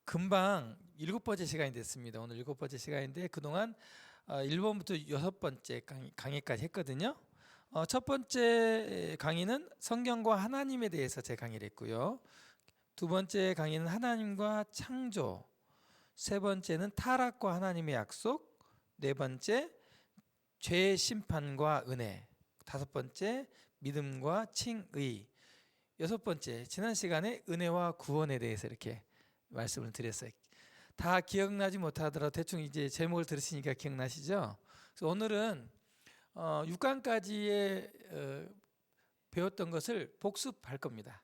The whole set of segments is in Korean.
금방 7번째 시간이 됐습니다. 오늘 7번째 시간인데 그동안 1번부터 6번째 강의까지 했거든요. 첫 번째 강의는 성경과 하나님에 대해서 제 강의를 했고요. 두 번째 강의는 하나님과 창조, 세 번째는 타락과 하나님의 약속, 네 번째 죄의 심판과 은혜, 다섯 번째 믿음과 칭의, 여섯 번째 지난 시간에 은혜와 구원에 대해서 이렇게 말씀을 드렸어요. 다 기억나지 못하더라도 대충 이제 제목을 들으시니까 기억나시죠? 그래서 오늘은 6강까지의 배웠던 것을 복습할 겁니다.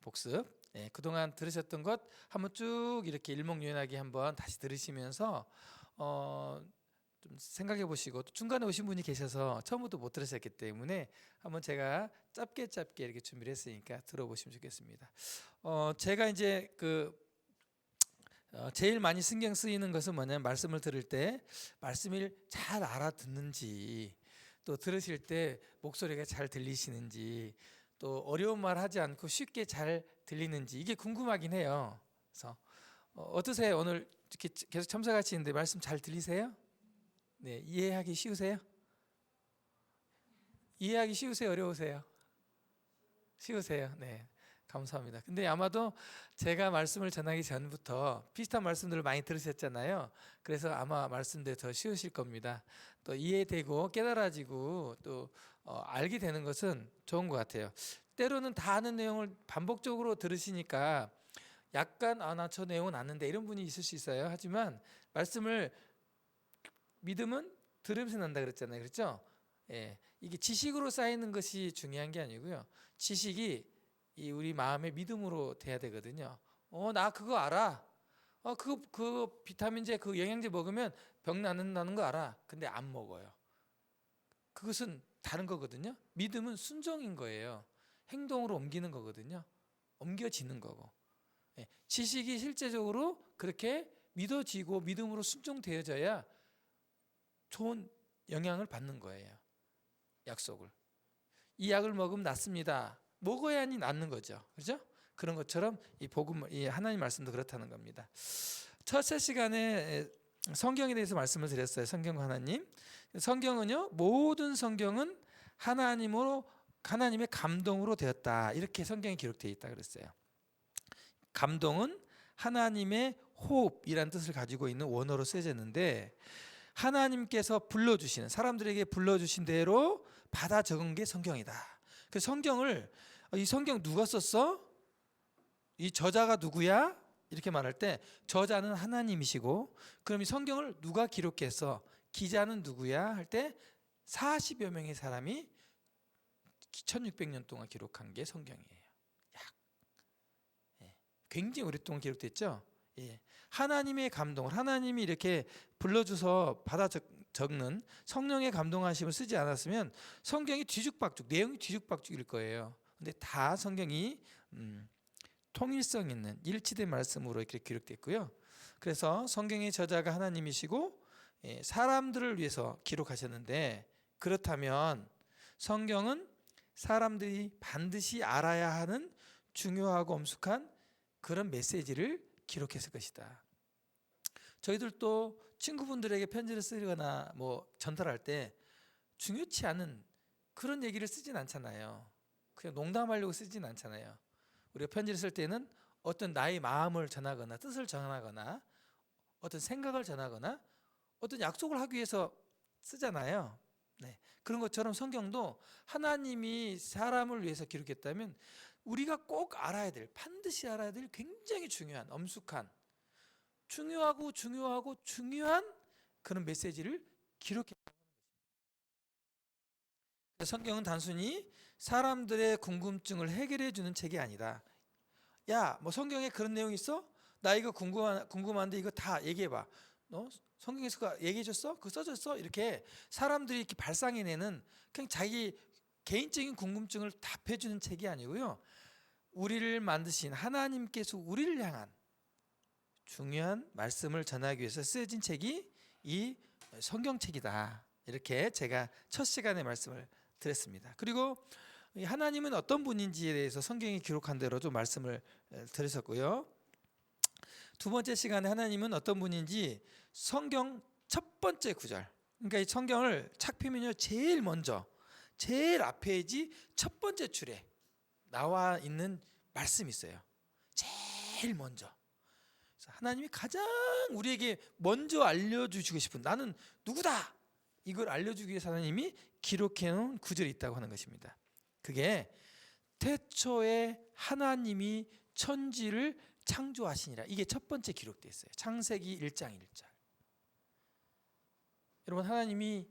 복습. 네, 그동안 들으셨던 것 한번 쭉 이렇게 일목요연하게 한번 다시 들으시면서 좀 생각해 보시고, 또 중간에 오신 분이 계셔서 처음부터 못 들으셨기 때문에 한번 제가 짧게 이렇게 준비를 했으니까 들어보시면 좋겠습니다. 제가 이제 제일 많이 신경 쓰이는 것은 뭐냐면, 말씀을 들을 때 말씀을 잘 알아듣는지, 또 들으실 때 목소리가 잘 들리시는지, 또 어려운 말 하지 않고 쉽게 잘 들리는지, 이게 궁금하긴 해요. 그래서 어떠세요? 오늘 이렇게 계속 참석하시는데 말씀 잘 들리세요? 네, 이해하기 쉬우세요? 이해하기 쉬우세요? 어려우세요? 쉬우세요? 네, 감사합니다. 근데 아마도 제가 말씀을 전하기 전부터 비슷한 말씀들을 많이 들으셨잖아요. 그래서 아마 말씀들이 더 쉬우실 겁니다. 또 이해되고 깨달아지고 또 알게 되는 것은 좋은 것 같아요. 때로는 다 아는 내용을 반복적으로 들으시니까 약간 나 저 내용은 아는데 이런 분이 있을 수 있어요. 하지만 말씀을, 믿음은 들으면서 난다 그랬잖아요. 그렇죠? 예, 이게 지식으로 쌓이는 것이 중요한 게 아니고요. 지식이 우리 마음의 믿음으로 돼야 되거든요. 나 그거 알아. 그 비타민제, 그 영양제 먹으면 병 낫는다는 거 알아. 근데 안 먹어요. 그것은 다른 거거든요. 믿음은 순종인 거예요. 행동으로 옮기는 거거든요. 옮겨지는 거고. 예, 지식이 실제적으로 그렇게 믿어지고 믿음으로 순종되어져야 좋은 영향을 받는 거예요. 약속을. 이 약을 먹으면 낫습니다. 먹어야니 낫는 거죠. 그렇죠? 그런 것처럼 이 복음, 이 하나님 말씀도 그렇다는 겁니다. 첫째 시간에 성경에 대해서 말씀을 드렸어요. 성경과 하나님. 성경은요, 모든 성경은 하나님의 감동으로 되었다. 이렇게 성경에 기록되어 있다 그랬어요. 감동은 하나님의 호흡이라는 뜻을 가지고 있는 원어로 쓰여졌는데, 하나님께서 불러주시는, 사람들에게 불러주신 대로 받아 적은 게 성경이다. 그 성경을, 이 성경 누가 썼어? 이 저자가 누구야? 이렇게 말할 때 저자는 하나님이시고, 그럼 이 성경을 누가 기록했어? 기자는 누구야? 할 때 40여 명의 사람이 1600년 동안 기록한 게 성경이에요. 굉장히 오랫동안 기록됐죠. 예. 하나님의 감동을, 하나님이 이렇게 불러줘서 받아 적는 성령의 감동하심을 쓰지 않았으면 성경이 뒤죽박죽, 내용이 뒤죽박죽일 거예요. 근데 다 성경이 통일성 있는 일치된 말씀으로 이렇게 기록됐고요. 그래서 성경의 저자가 하나님이시고 사람들을 위해서 기록하셨는데, 그렇다면 성경은 사람들이 반드시 알아야 하는 중요하고 엄숙한 그런 메시지를 기록했을 것이다. 저희들도 친구분들에게 편지를 쓰거나 뭐 전달할 때 중요치 않은 그런 얘기를 쓰진 않잖아요. 그냥 농담하려고 쓰진 않잖아요. 우리가 편지를 쓸 때는 어떤 나의 마음을 전하거나 뜻을 전하거나 어떤 생각을 전하거나 어떤 약속을 하기 위해서 쓰잖아요. 네. 그런 것처럼 성경도 하나님이 사람을 위해서 기록했다면 우리가 꼭 알아야 될, 반드시 알아야 될 굉장히 중요한, 엄숙한, 중요한 그런 메시지를 기록했다는 것입니다. 성경은 단순히 사람들의 궁금증을 해결해 주는 책이 아니다. 야, 뭐 성경에 그런 내용 있어? 나 이거 궁금한데 이거 다 얘기해 봐. 너 성경에서 얘기해 줬어? 그거 써졌어? 이렇게 사람들이 이렇게 발상해내는 그냥 자기 개인적인 궁금증을 답해 주는 책이 아니고요. 우리를 만드신 하나님께서 우리를 향한 중요한 말씀을 전하기 위해서 쓰여진 책이 이 성경책이다. 이렇게 제가 첫 시간에 말씀을 드렸습니다. 그리고 하나님은 어떤 분인지에 대해서 성경이 기록한 대로 좀 말씀을 드렸었고요. 두 번째 시간에 하나님은 어떤 분인지 성경 첫 번째 구절, 그러니까 이 성경을 착 펴면요 제일 먼저 제일 앞에지 첫 번째 줄에 나와 있는 말씀이 있어요. 제일 먼저. 하나님이 가장 우리에게 먼저 알려주시고 싶은, 나는 누구다, 이걸 알려주기 위해서 하나님이 기록해 놓은 구절이 있다고 하는 것입니다. 그게 태초에 하나님이 천지를 창조하시니라, 이게 첫 번째 기록되어 있어요. 창세기 1장 1절. 여러분, 하나님이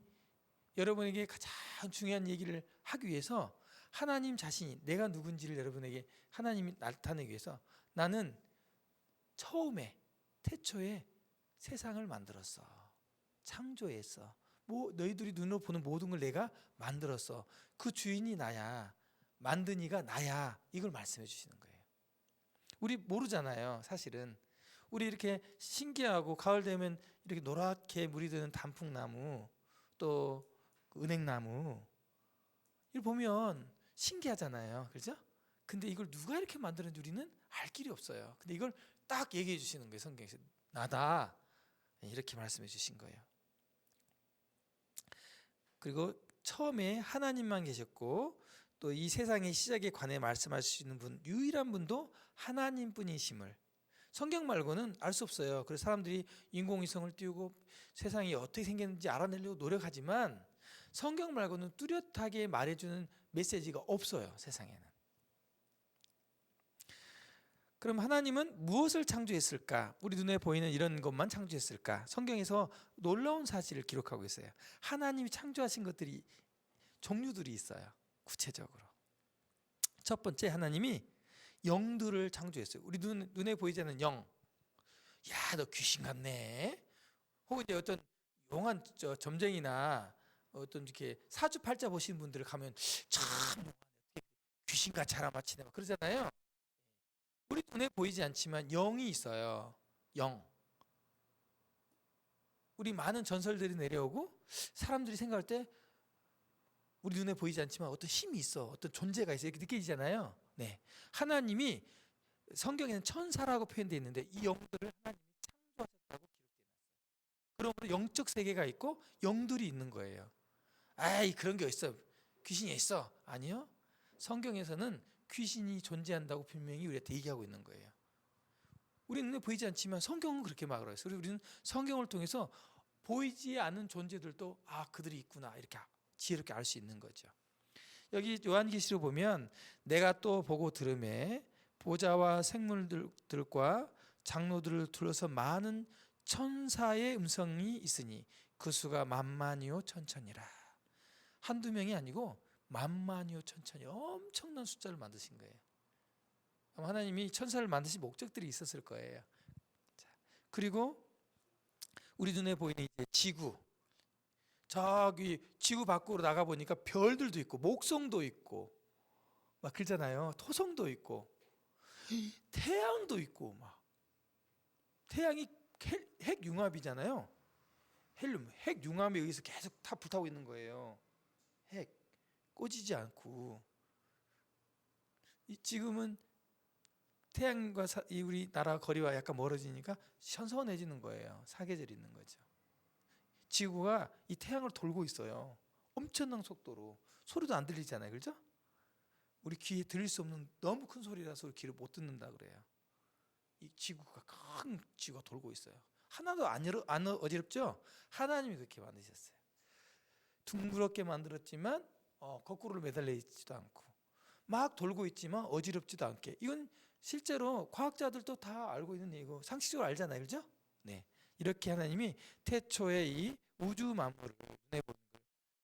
여러분에게 가장 중요한 얘기를 하기 위해서 하나님 자신이 내가 누군지를 여러분에게 하나님이 나타내기 위해서, 나는 처음에 태초에 세상을 만들었어, 창조했어, 너희들이 눈으로 보는 모든 걸 내가 만들었어, 그 주인이 나야, 만든 이가 나야, 이걸 말씀해 주시는 거예요. 우리 모르잖아요. 사실은 우리 이렇게 신기하고 가을 되면 이렇게 노랗게 물이 드는 단풍나무, 또 은행나무, 이걸 보면 신기하잖아요. 그렇죠? 근데 이걸 누가 이렇게 만드는지 우리는 알 길이 없어요. 근데 이걸 딱 얘기해 주시는 거예요. 성경에서 나다, 이렇게 말씀해 주신 거예요. 그리고 처음에 하나님만 계셨고, 또 이 세상의 시작에 관해 말씀하시는 분, 유일한 분도 하나님뿐이심을 성경 말고는 알 수 없어요. 그래서 사람들이 인공위성을 띄우고 세상이 어떻게 생겼는지 알아내려고 노력하지만 성경 말고는 뚜렷하게 말해주는 메시지가 없어요, 세상에는. 그럼 하나님은 무엇을 창조했을까? 우리 눈에 보이는 이런 것만 창조했을까? 성경에서 놀라운 사실을 기록하고 있어요. 하나님이 창조하신 것들이 종류들이 있어요. 구체적으로 첫 번째, 하나님이 영들을 창조했어요. 우리 눈에 보이지 않는 영. 야, 너 귀신 같네. 혹은 이제 어떤 용한 점쟁이나 어떤 이렇게 사주팔자 보시는 분들 가면 참 귀신같이 알아맞히네 막 그러잖아요. 우리 눈에 보이지 않지만 영이 있어요. 영. 우리 많은 전설들이 내려오고 사람들이 생각할 때 우리 눈에 보이지 않지만 어떤 힘이 있어, 어떤 존재가 있어, 이렇게 느껴지잖아요. 네, 하나님이 성경에는 천사라고 표현되어 있는데 이 영들을 하나님이 창조하셨다고 기록되어 있어요. 그러므로 영적 세계가 있고 영들이 있는 거예요. 아이, 그런 게 있어, 귀신이 있어. 아니요, 성경에서는 귀신이 존재한다고 분명히 우리한테 얘기하고 있는 거예요. 우리 눈에 보이지 않지만 성경은 그렇게 말하고 있어요. 우리는 성경을 통해서 보이지 않는 존재들도 그들이 있구나, 이렇게 지혜롭게 알 수 있는 거죠. 여기 요한계시로 보면 내가 또 보고 들음에 보좌와 생물들과 장로들을 둘러서 많은 천사의 음성이 있으니 그 수가 만만이요 천천이라. 한두 명이 아니고 만만이요 천천이, 엄청난 숫자를 만드신 거예요. 하나님이 천사를 만드신 목적들이 있었을 거예요. 그리고 우리 눈에 보이는 이제 지구, 저기 지구 밖으로 나가 보니까 별들도 있고 목성도 있고 막 그러잖아요. 토성도 있고 태양도 있고, 막 태양이 핵융합이잖아요. 헬륨, 핵융합에 의해서 계속 다 불타고 있는 거예요. 핵 꺼지지 않고. 지금은 태양과 우리 나라 거리와 약간 멀어지니까 선선해지는 거예요. 사계절이 있는 거죠. 지구가 이 태양을 돌고 있어요. 엄청난 속도로. 소리도 안 들리잖아요. 그렇죠? 우리 귀에 들릴 수 없는 너무 큰 소리라서 우리 귀를 못 듣는다 그래요. 이 지구가, 큰 지구가 돌고 있어요. 하나도 안 어지럽죠? 하나님이 그렇게 만드셨어요. 둥그렇게 만들었지만 거꾸로 매달려 있지도 않고 막 돌고 있지만 어지럽지도 않게. 이건 실제로 과학자들도 다 알고 있는 얘기고 상식적으로 알잖아요. 그렇죠? 네. 이렇게 하나님이 태초에 이 우주 만물을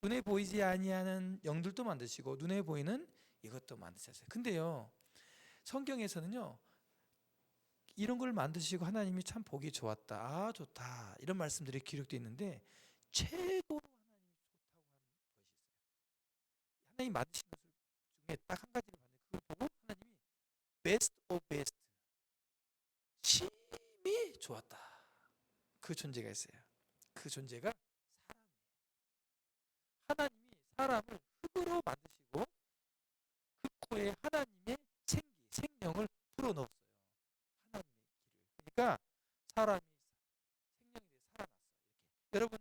눈에 보이지 아니하는 영들도 만드시고 눈에 보이는 이것도 만드셨어요. 근데요, 성경에서는요, 이런 걸 만드시고 하나님이 참 보기 좋았다, 좋다, 이런 말씀들이 기록되어 있는데 최고로 하나님이 좋다고 하는 것이 있어요. 하나님 만드신 것을 중에 딱 한 가지를 봤는데 그걸 보고 하나님이 best of best, 심히 좋았다, 그 존재가 있어요. 그 존재가 사람이에요. 하나님이 사람을 흙으로 만드시고 그 코에 하나님의 생기, 생명을 불어넣었어요. 하나님의 기를. 그러니까 사람이 생명이 돼 살아났어. 이렇게. 여러분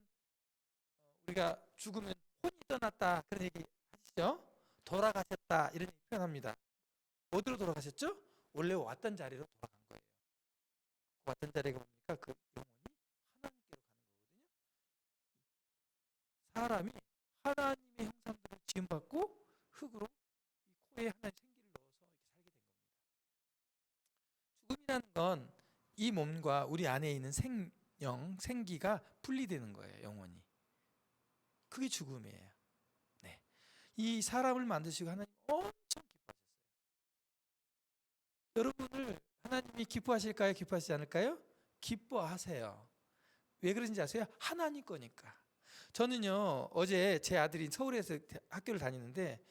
우리가 죽으면 혼이 떠났다 그런 얘기 하시죠? 돌아가셨다 이런 얘기 표현합니다. 어디로 돌아가셨죠? 원래 왔던 자리로 돌아간 거예요. 왔던 자리가 뭡니까? 그 영혼이 하나님께로 가는 거거든요. 사람이 하나님의 형상대로 지음받고 흙으로 이 코에 하나의 생기를 넣어서 이렇게 살게 된 겁니다. 죽음이라는 건 이 몸과 우리 안에 있는 생영, 생기가 분리되는 거예요. 영혼이. 그게 죽음이에요. 네. 이 사람을 만드시고 하나님 엄청 기뻐하셨어요. 여러분을 하나님이 기뻐하실까요? 기뻐하시지 않을까요? 기뻐하세요. 왜 그런지 아세요? 하나님 거니까. 저는요 어제 제 아들이 서울에서 학교를 다니는데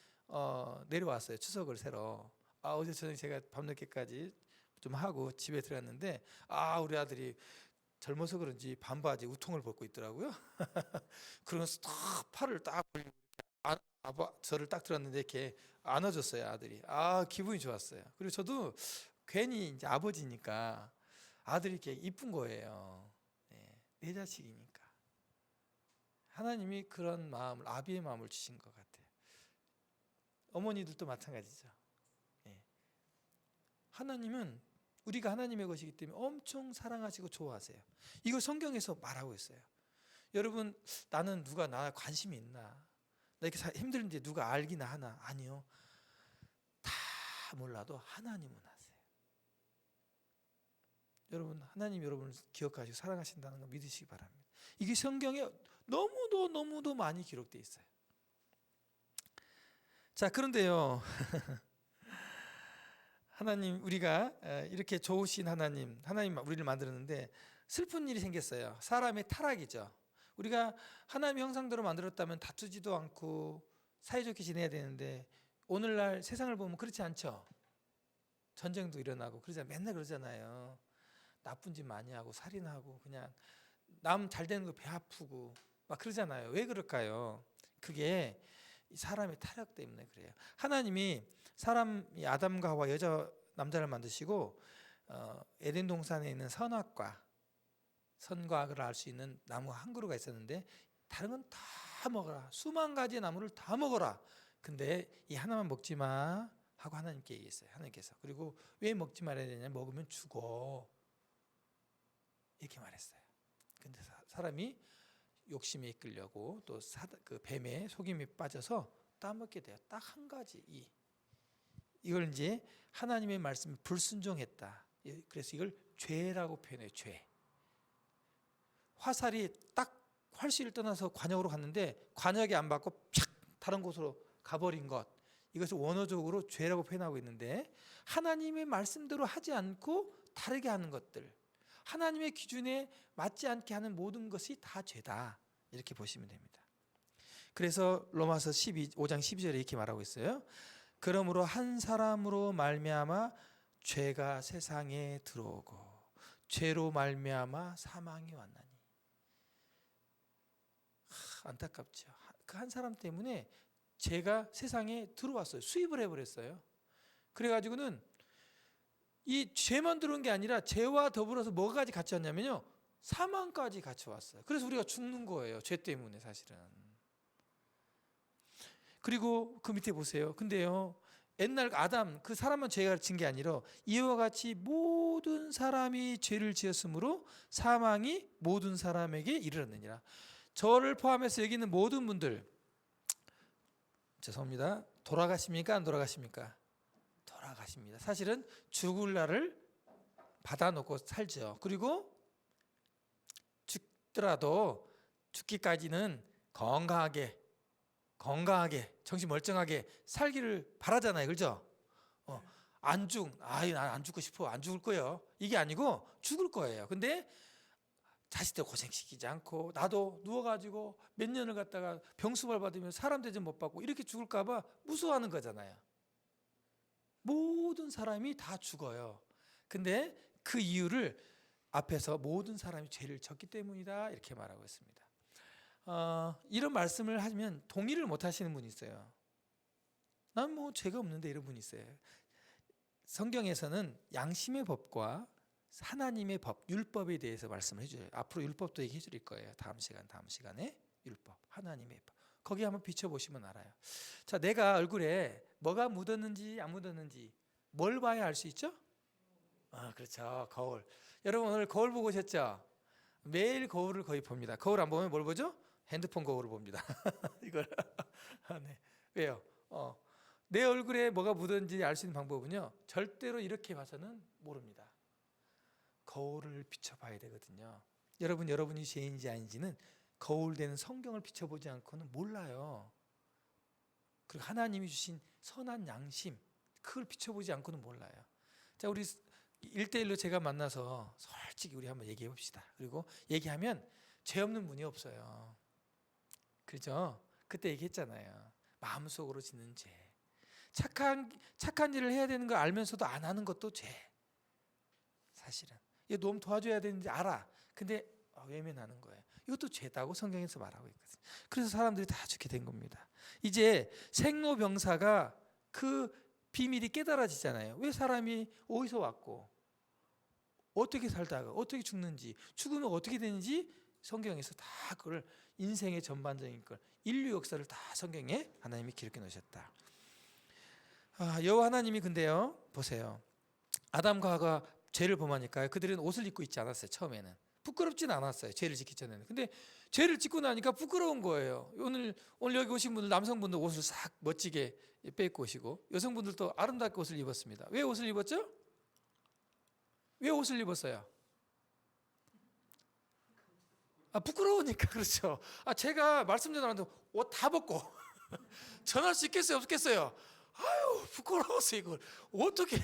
내려왔어요. 추석을 새로. 어제 저녁 제가 밤늦게까지 좀 하고 집에 들어갔는데 우리 아들이 젊어서 그런지 반바지 우통을 벗고 있더라고요. 그러면서 딱 팔을 딱 벌리고 저를 딱 들었는데 이렇게 안아줬어요. 아들이. 기분이 좋았어요. 그리고 저도 괜히 이제 아버지니까 아들이 이렇게 이쁜 거예요. 네, 내 자식이니까. 하나님이 그런 마음을, 아비의 마음을 주신 것 같아요. 어머니들도 마찬가지죠. 네. 하나님은 우리가 하나님의 것이기 때문에 엄청 사랑하시고 좋아하세요. 이거 성경에서 말하고 있어요. 여러분, 나는 누가 나 관심이 있나? 나 이렇게 힘들는데 누가 알기나 하나? 아니요. 다 몰라도 하나님은 아세요. 여러분, 하나님 여러분을 기억하시고 사랑하신다는 거 믿으시기 바랍니다. 이게 성경에 너무도 많이 기록되어 있어요. 자, 그런데요. 하나님, 우리가 이렇게 좋으신 하나님 우리를 만들었는데 슬픈 일이 생겼어요. 사람의 타락이죠. 우리가 하나님의 형상대로 만들었다면 다투지도 않고 사이좋게 지내야 되는데 오늘날 세상을 보면 그렇지 않죠. 전쟁도 일어나고 맨날 그러잖아요. 나쁜 짓 많이 하고 살인하고 그냥 남 잘 되는 거 배 아프고 막 그러잖아요. 왜 그럴까요? 그게 사람의 타락 때문에 그래요. 하나님이 사람이 아담과 하와 여자 남자를 만드시고 에덴 동산에 있는 선악과 선과 악을 알 수 있는 나무 한 그루가 있었는데 다른 건 다 먹어라. 수만 가지의 나무를 다 먹어라. 근데 이 하나만 먹지 마 하고 하나님께 얘기했어요. 하나님께서. 그리고 왜 먹지 말아야 되냐? 먹으면 죽어. 이렇게 말했어요. 근데 사람이 욕심에 이끌려고 또 그 뱀의 속임에 빠져서 따먹게 돼요. 딱 한 가지 이걸 이제 하나님의 말씀에 불순종했다. 그래서 이걸 죄라고 표현해요. 죄. 화살이 딱 활시를 떠나서 관역으로 갔는데 관역이 안 받고 팍 다른 곳으로 가버린 것. 이것을 원어적으로 죄라고 표현하고 있는데 하나님의 말씀대로 하지 않고 다르게 하는 것들. 하나님의 기준에 맞지 않게 하는 모든 것이 다 죄다. 이렇게 보시면 됩니다. 그래서 로마서 5장 12절에 이렇게 말하고 있어요. 그러므로 한 사람으로 말미암아 죄가 세상에 들어오고 죄로 말미암아 사망이 왔나니. 안타깝죠. 그 한 사람 때문에 죄가 세상에 들어왔어요. 수입을 해버렸어요. 그래가지고는 이 죄만 들어온 게 아니라 죄와 더불어서 뭐까지 같이 왔냐면요. 사망까지 같이 왔어요. 그래서 우리가 죽는 거예요. 죄 때문에 사실은. 그리고 그 밑에 보세요. 근데요. 옛날 아담 그 사람만 죄가 진 게 아니라 이와 같이 모든 사람이 죄를 지었으므로 사망이 모든 사람에게 이르렀느니라. 저를 포함해서 여기 있는 모든 분들 죄송합니다. 돌아가십니까? 안 돌아가십니까? 돌아가십니다. 사실은 죽을 날을 받아놓고 살죠. 그리고 죽더라도 죽기까지는 건강하게 정신 멀쩡하게 살기를 바라잖아요. 그렇죠? 난 안 죽고 싶어. 안 죽을 거예요. 이게 아니고 죽을 거예요. 근데 자식들 고생시키지 않고 나도 누워가지고 몇 년을 갖다가 병수발 받으면 사람 대접 못 받고 이렇게 죽을까 봐 무서워하는 거잖아요. 모든 사람이 다 죽어요. 근데 그 이유를 앞에서 모든 사람이 죄를 졌기 때문이다 이렇게 말하고 있습니다. 이런 말씀을 하시면 동의를 못 하시는 분이 있어요. 난 뭐 죄가 없는데 이런 분이 있어요. 성경에서는 양심의 법과 하나님의 법, 율법에 대해서 말씀을 해줘요. 앞으로 율법도 얘기해 드릴 거예요. 다음 시간에 율법, 하나님의 법. 거기 한번 비춰보시면 알아요. 자, 내가 얼굴에 뭐가 묻었는지 안 묻었는지 뭘 봐야 알 수 있죠? 그렇죠. 거울. 여러분 오늘 거울 보고 오셨죠? 매일 거울을 거의 봅니다. 거울 안 보면 뭘 보죠? 핸드폰 거울을 봅니다. 이걸. 네. 왜요? 내 얼굴에 뭐가 묻었는지 알 수 있는 방법은요, 절대로 이렇게 봐서는 모릅니다. 거울을 비춰봐야 되거든요. 여러분이 죄인지 아닌지는 거울 되는 성경을 비춰보지 않고는 몰라요. 그리고 하나님이 주신 선한 양심, 그걸 비춰보지 않고는 몰라요. 자, 우리 1대1로 제가 만나서 솔직히 우리 한번 얘기해 봅시다. 그리고 얘기하면 죄 없는 분이 없어요. 그죠? 그때 얘기했잖아요. 마음속으로 짓는 죄. 착한 일을 해야 되는 거 알면서도 안 하는 것도 죄. 사실은. 얘 너무 도와줘야 되는지 알아. 근데 외면하는 거예요. 이것도 죄다고 성경에서 말하고 있거든요. 그래서 사람들이 다 죽게 된 겁니다. 이제 생로병사가 그 비밀이 깨달아지잖아요. 왜 사람이 어디서 왔고 어떻게 살다가 어떻게 죽는지, 죽으면 어떻게 되는지 성경에서 다 그걸, 인생의 전반적인 걸, 인류 역사를 다 성경에 하나님이 기록해 놓으셨다. 여호와 하나님이 근데요, 보세요. 아담과 하가 죄를 범하니까 그들은 옷을 입고 있지 않았어요. 처음에는 부끄럽진 않았어요. 죄를 짓기 전에는. 근데 죄를 짓고 나니까 부끄러운 거예요. 오늘 여기 오신 분들, 남성분들 옷을 싹 멋지게 빼입고 오시고, 여성분들도 아름답게 옷을 입었습니다. 왜 옷을 입었죠? 왜 옷을 입었어요? 부끄러우니까. 그렇죠. 제가 말씀 전하는데 옷 다 벗고 전할 수 있겠어요, 없겠어요? 아유, 부끄러워서 이걸 어떻게,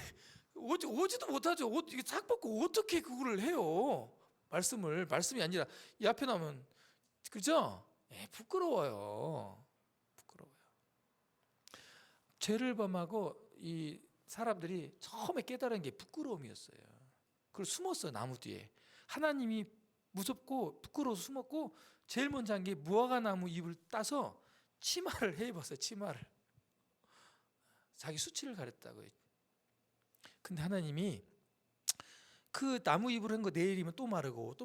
오지도 못하죠. 옷 싹 벗고 어떻게 그거를 해요? 말씀이 아니라 이 앞에 나오면, 그죠? 부끄러워요. 죄를 범하고 이 사람들이 처음에 깨달은 게 부끄러움이었어요. 그걸 숨었어요, 나무 뒤에. 하나님이 무섭고 부끄러워서 숨었고, 제일 먼저 한 게 무화과 나무 잎을 따서 치마를 해 입었어요. 치마를. 자기 수치를 가렸다고요. 근데 하나님이 그 나무 잎을 한 거 내일이면 또 마르고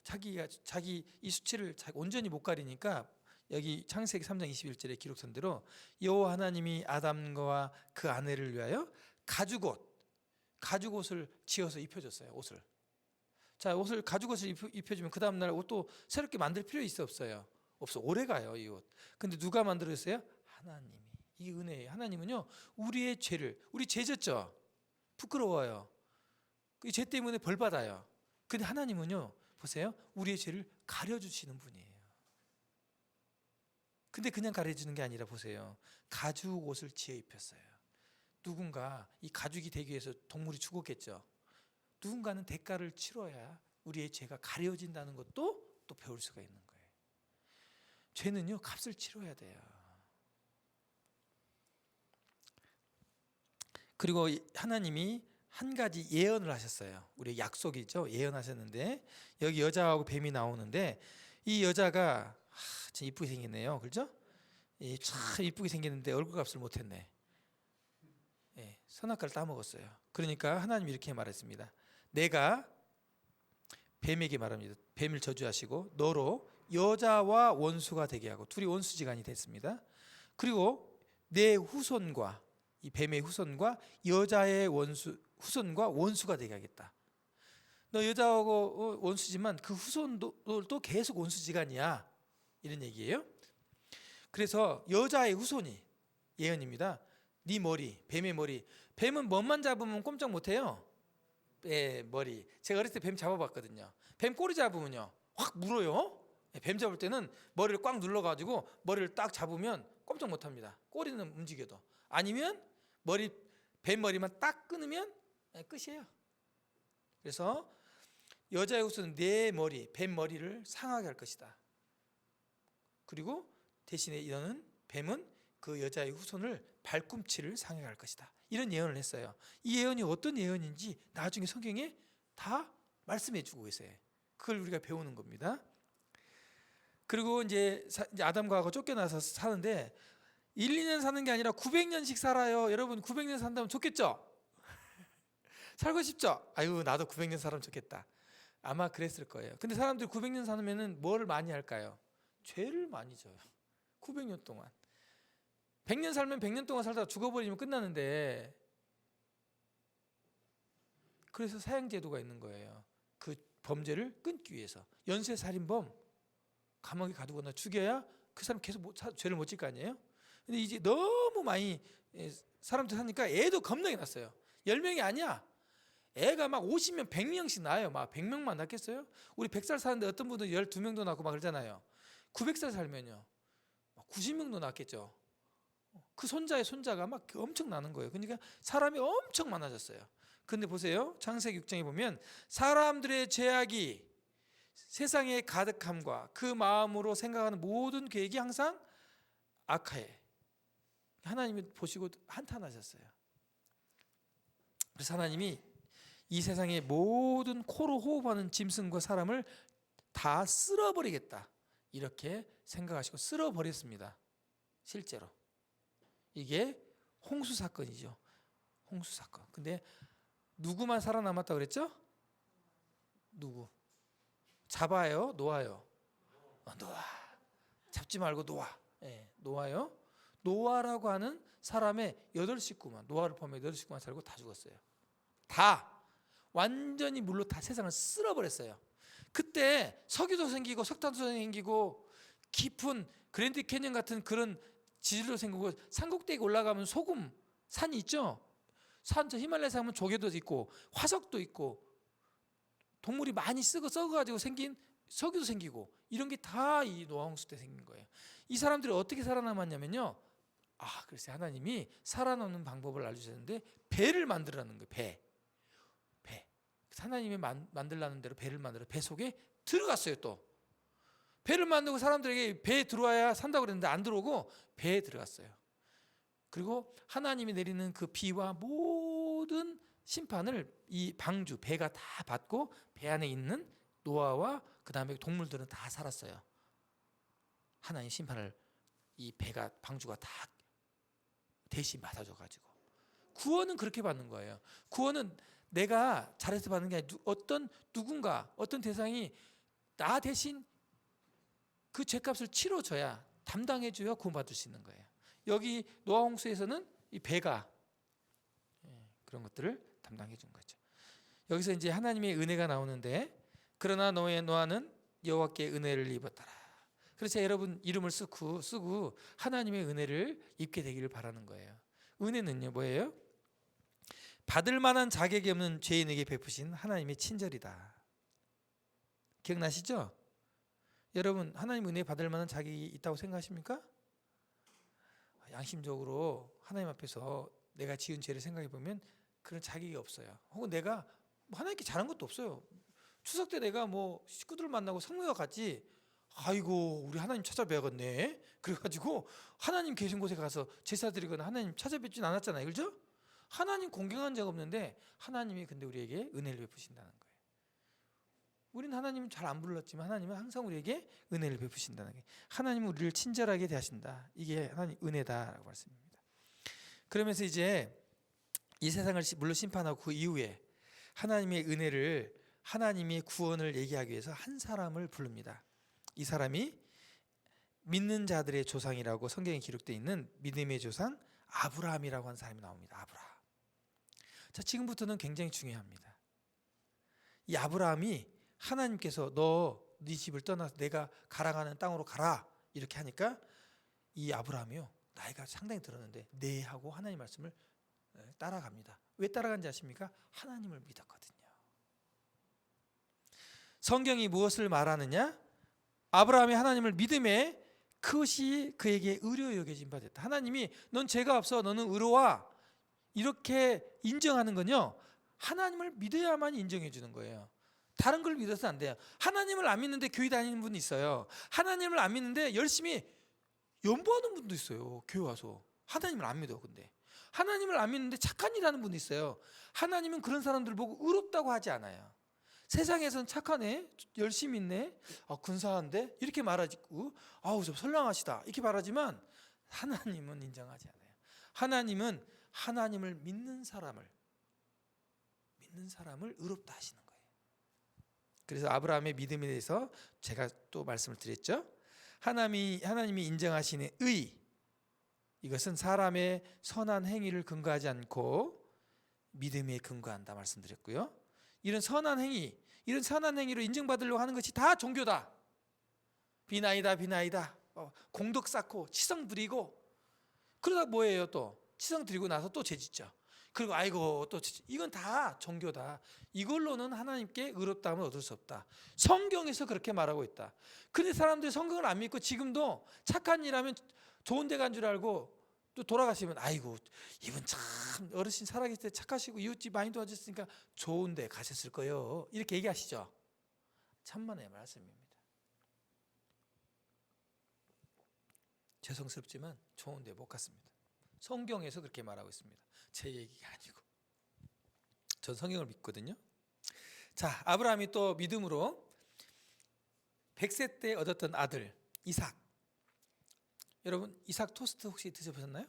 자기 이 수치를 온전히 못 가리니까, 여기 창세기 3장 21절에 기록선대로 여호와 하나님이 아담과 그 아내를 위하여 가죽옷을 지어서 입혀줬어요. 옷을. 자, 가죽옷을 입혀주면 그 다음날 옷도 새롭게 만들 필요 있어, 없어요? 없어. 오래가요, 이 옷. 근데 누가 만들었어요? 하나님이. 이 은혜예요. 하나님은요, 우리 죄 졌죠? 부끄러워요. 이 죄 때문에 벌 받아요. 근데 하나님은요, 보세요, 우리의 죄를 가려주시는 분이에요. 근데 그냥 가려주는 게 아니라, 보세요, 가죽 옷을 지어 입혔어요. 누군가 이 가죽이 되기 위해서 동물이 죽었겠죠. 누군가는 대가를 치러야 우리의 죄가 가려진다는 것도 또 배울 수가 있는 거예요. 죄는요, 값을 치러야 돼요. 그리고 하나님이 한 가지 예언을 하셨어요. 우리 약속이죠. 예언하셨는데, 여기 여자하고 뱀이 나오는데, 이 여자가 참 이쁘게 생겼네요. 그렇죠? 참 이쁘게 생겼는데 얼굴값을 못했네. 선악과를 따먹었어요. 그러니까 하나님이 이렇게 말했습니다. 내가 뱀에게 말합니다. 뱀을 저주하시고 너로 여자와 원수가 되게 하고, 둘이 원수지간이 됐습니다. 그리고 내 후손과, 이 뱀의 후손과 여자의 후손과 원수가 되게 하겠다. 너 여자하고 원수지만 그 후손도 계속 원수지간이야, 이런 얘기예요. 그래서 여자의 후손이 예언입니다. 네 머리, 뱀의 머리. 뱀은 뭐만 잡으면 꼼짝 못해요. 머리. 제가 어렸을 때 뱀 잡아봤거든요. 뱀 꼬리 잡으면요, 확 물어요. 뱀 잡을 때는 머리를 꽉 눌러가지고 머리를 딱 잡으면 꼼짝 못합니다. 꼬리는 움직여도. 아니면 뱀 머리만 딱 끊으면 끝이에요. 그래서 여자의 후손은 내 머리, 뱀 머리를 상하게 할 것이다. 그리고 대신에 이러는 뱀은 그 여자의 후손을 발꿈치를 상하게 할 것이다. 이런 예언을 했어요. 이 예언이 어떤 예언인지 나중에 성경에 다 말씀해 주고 계세요. 그걸 우리가 배우는 겁니다. 그리고 이제 아담과 하와가 쫓겨나서 사는데 1, 2년 사는 게 아니라 900년씩 살아요. 여러분 900년 산다면 좋겠죠? 살고 싶죠? 아유, 나도 900년 살면 좋겠다. 아마 그랬을 거예요. 근데 사람들이 900년 사면은 뭘 많이 할까요? 죄를 많이 져요. 900년 동안. 100년 살면 100년 동안 살다가 죽어버리면 끝나는데, 그래서 사형제도가 있는 거예요. 그 범죄를 끊기 위해서. 연쇄살인범 감옥에 가두거나 죽여야 그 사람 계속 죄를 못 질 거 아니에요? 근데 이제 너무 많이 사람들 사니까 애도 겁나게 났어요. 10명이 아니야. 애가 막 50명, 100명씩 낳아요. 막 100명만 낳겠어요? 우리 100살 사는데 어떤 분은 12명도 낳고 막 그러잖아요. 900살 살면요 90명도 낳겠죠. 그 손자의 손자가 막 엄청 나는 거예요. 그러니까 사람이 엄청 많아졌어요. 근데 보세요. 창세기 6장에 보면 사람들의 죄악이 세상의 가득함과 그 마음으로 생각하는 모든 계획이 항상 악하에 하나님이 보시고 한탄하셨어요. 그래서 하나님이 이 세상의 모든 코로 호흡하는 짐승과 사람을 다 쓸어버리겠다 이렇게 생각하시고 쓸어버렸습니다. 실제로 이게 홍수 사건이죠. 홍수 사건. 근데 누구만 살아남았다 그랬죠? 누구? 잡아요? 놓아요? 노아. 잡지 말고 노아. 네, 노아요. 노아라고 하는 사람의 8식구만, 노아를 포함해 8식구만 살고 다 죽었어요. 다 완전히 물로 다 세상을 쓸어버렸어요. 그때 석유도 생기고 석탄도 생기고 깊은 그랜드 캐년 같은 그런 지질도 생기고 산꼭대기 올라가면 소금 산이 있죠. 산 히말라야 산 가면 조개도 있고 화석도 있고 동물이 많이 썩어가지고 생긴 석유도 생기고 이런 게 다 이 노아 홍수 때 생긴 거예요. 이 사람들이 어떻게 살아남았냐면요. 그래서 하나님이 살아남는 방법을 알려주셨는데 배를 만들라는 거예요. 배. 하나님이 만들라는 대로 배를 만들어 배 속에 들어갔어요. 또 배를 만들고 사람들에게 배에 들어와야 산다고 그랬는데 안 들어오고 배에 들어갔어요. 그리고 하나님이 내리는 그 비와 모든 심판을 이 방주 배가 다 받고 배 안에 있는 노아와 그 다음에 동물들은 다 살았어요. 하나님 심판을 이 배가 방주가 다 대신 받아줘가지고 구원은 그렇게 받는 거예요. 구원은 내가 잘해서 받는 게 아니라 누군가 어떤 대상이 나 대신 그 죄값을 치러줘야 담당해줘야 구원받을 수 있는 거예요. 여기 노아 홍수에서는 이 배가 그런 것들을 담당해 준 거죠. 여기서 이제 하나님의 은혜가 나오는데 그러나 노아는 여호와께 은혜를 입었더라. 그래서 여러분 이름을 쓰고 하나님의 은혜를 입게 되기를 바라는 거예요. 은혜는요 뭐예요? 받을 만한 자격이 없는 죄인에게 베푸신 하나님의 친절이다. 기억나시죠? 여러분 하나님 은혜 받을 만한 자격이 있다고 생각하십니까? 양심적으로 하나님 앞에서 내가 지은 죄를 생각해 보면 그런 자격이 없어요. 혹은 내가 하나님께 잘한 것도 없어요. 추석 때 내가 식구들을 만나고 성묘가 갔지. 아이고 우리 하나님 찾아뵈야겠네. 그래가지고 하나님 계신 곳에 가서 제사 드리거나 하나님 찾아뵙진 않았잖아요. 그렇죠? 하나님 공경한 적 없는데 하나님이 근데 우리에게 은혜를 베푸신다는 거예요. 우리는 하나님은 잘 안 불렀지만 하나님은 항상 우리에게 은혜를 베푸신다는 거예요. 하나님은 우리를 친절하게 대하신다. 이게 하나님 은혜다라고 말씀입니다. 그러면서 이제 이 세상을 물로 심판하고 그 이후에 하나님의 은혜를 하나님의 구원을 얘기하기 위해서 한 사람을 부릅니다. 이 사람이 믿는 자들의 조상이라고 성경에 기록되어 있는 믿음의 조상 아브라함이라고 하는 사람이 나옵니다. 아브라함. 자, 지금부터는 굉장히 중요합니다. 이 아브라함이 하나님께서 네 집을 떠나서 내가 가라가는 땅으로 가라 이렇게 하니까 이 아브라함이요 나이가 상당히 들었는데 네 하고 하나님 말씀을 따라갑니다. 왜 따라간지 아십니까? 하나님을 믿었거든요. 성경이 무엇을 말하느냐? 아브라함이 하나님을 믿음에 그것이 그에게 의로 여겨진 바 됐다. 하나님이 넌 죄가 없어 너는 의로와 이렇게 인정하는 건요 하나님을 믿어야만 인정해 주는 거예요. 다른 걸 믿어서는 안 돼요. 하나님을 안 믿는데 교회 다니는 분이 있어요. 하나님을 안 믿는데 열심히 연보하는 분도 있어요. 교회 와서 하나님을 안 믿어. 근데 하나님을 안 믿는데 착한 일 하는 분도 있어요. 하나님은 그런 사람들 보고 의롭다고 하지 않아요. 세상에서는 착하네, 열심히 있네, 근사한데 이렇게 말하고 좀 선량하시다 이렇게 말하지만 하나님은 인정하지 않아요. 하나님은 하나님을 믿는 사람을 믿는 사람을 의롭다 하시는 거예요. 그래서 아브라함의 믿음에 대해서 제가 또 말씀을 드렸죠. 하나님이 인정하시는 의, 이것은 사람의 선한 행위를 근거하지 않고 믿음에 근거한다 말씀드렸고요. 이런 선한 행위로 인정받으려고 하는 것이 다 종교다. 비나이다. 공덕 쌓고 치성 부리고, 그러다 뭐예요? 또 치성 드리고 나서 또 죄짓죠. 그리고 아이고 또 이건 다 종교다. 이걸로는 하나님께 의롭다함을 얻을 수 없다. 성경에서 그렇게 말하고 있다. 근데 사람들이 성경을 안 믿고 지금도 착한 일 하면 좋은 데 간 줄 알고 또 돌아가시면 아이고 이분 참 어르신 살아계실 때 착하시고 이웃집 많이 도와주셨으니까 좋은 데 가셨을 거예요. 이렇게 얘기하시죠. 천만의 말씀입니다. 죄송스럽지만 좋은 데 못 갔습니다. 성경에서 그렇게 말하고 있습니다. 제 얘기가 아니고. 전 성경을 믿거든요. 자, 아브라함이 또 믿음으로 100세 때 얻었던 아들 이삭. 여러분 이삭 토스트 혹시 드셔보셨나요?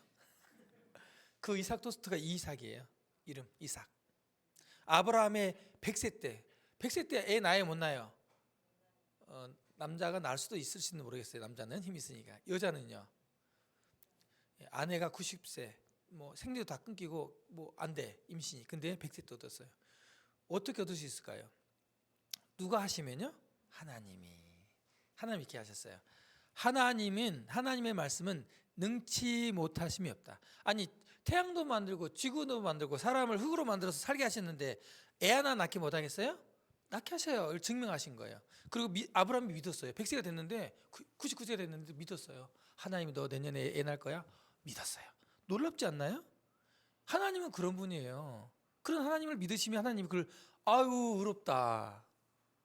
그 이삭 토스트가 이삭이에요. 이름 이삭. 아브라함의 100세 때 애 낳아요 못 낳아요? 남자가 낳을 수도 있을지는 모르겠어요. 남자는 힘이 있으니까. 여자는요. 아내가 90세 뭐 생리도 다 끊기고 뭐 안 돼 임신이. 근데 100세 때 얻었어요. 어떻게 얻을 수 있을까요? 누가 하시면요? 하나님 이렇게 하셨어요. 하나님의 말씀은 능치 못하심이 없다. 아니 태양도 만들고 지구도 만들고 사람을 흙으로 만들어서 살게 하셨는데 애 하나 낳게 못하겠어요? 낳게 하셔요. 증명하신 거예요. 그리고 아브라함이 믿었어요. 100세가 됐는데 99세가 됐는데 믿었어요. 하나님이 너 내년에 애 낳을 거야? 믿었어요. 놀랍지 않나요? 하나님은 그런 분이에요. 그런 하나님을 믿으시면 하나님이 그걸 아유 의롭다.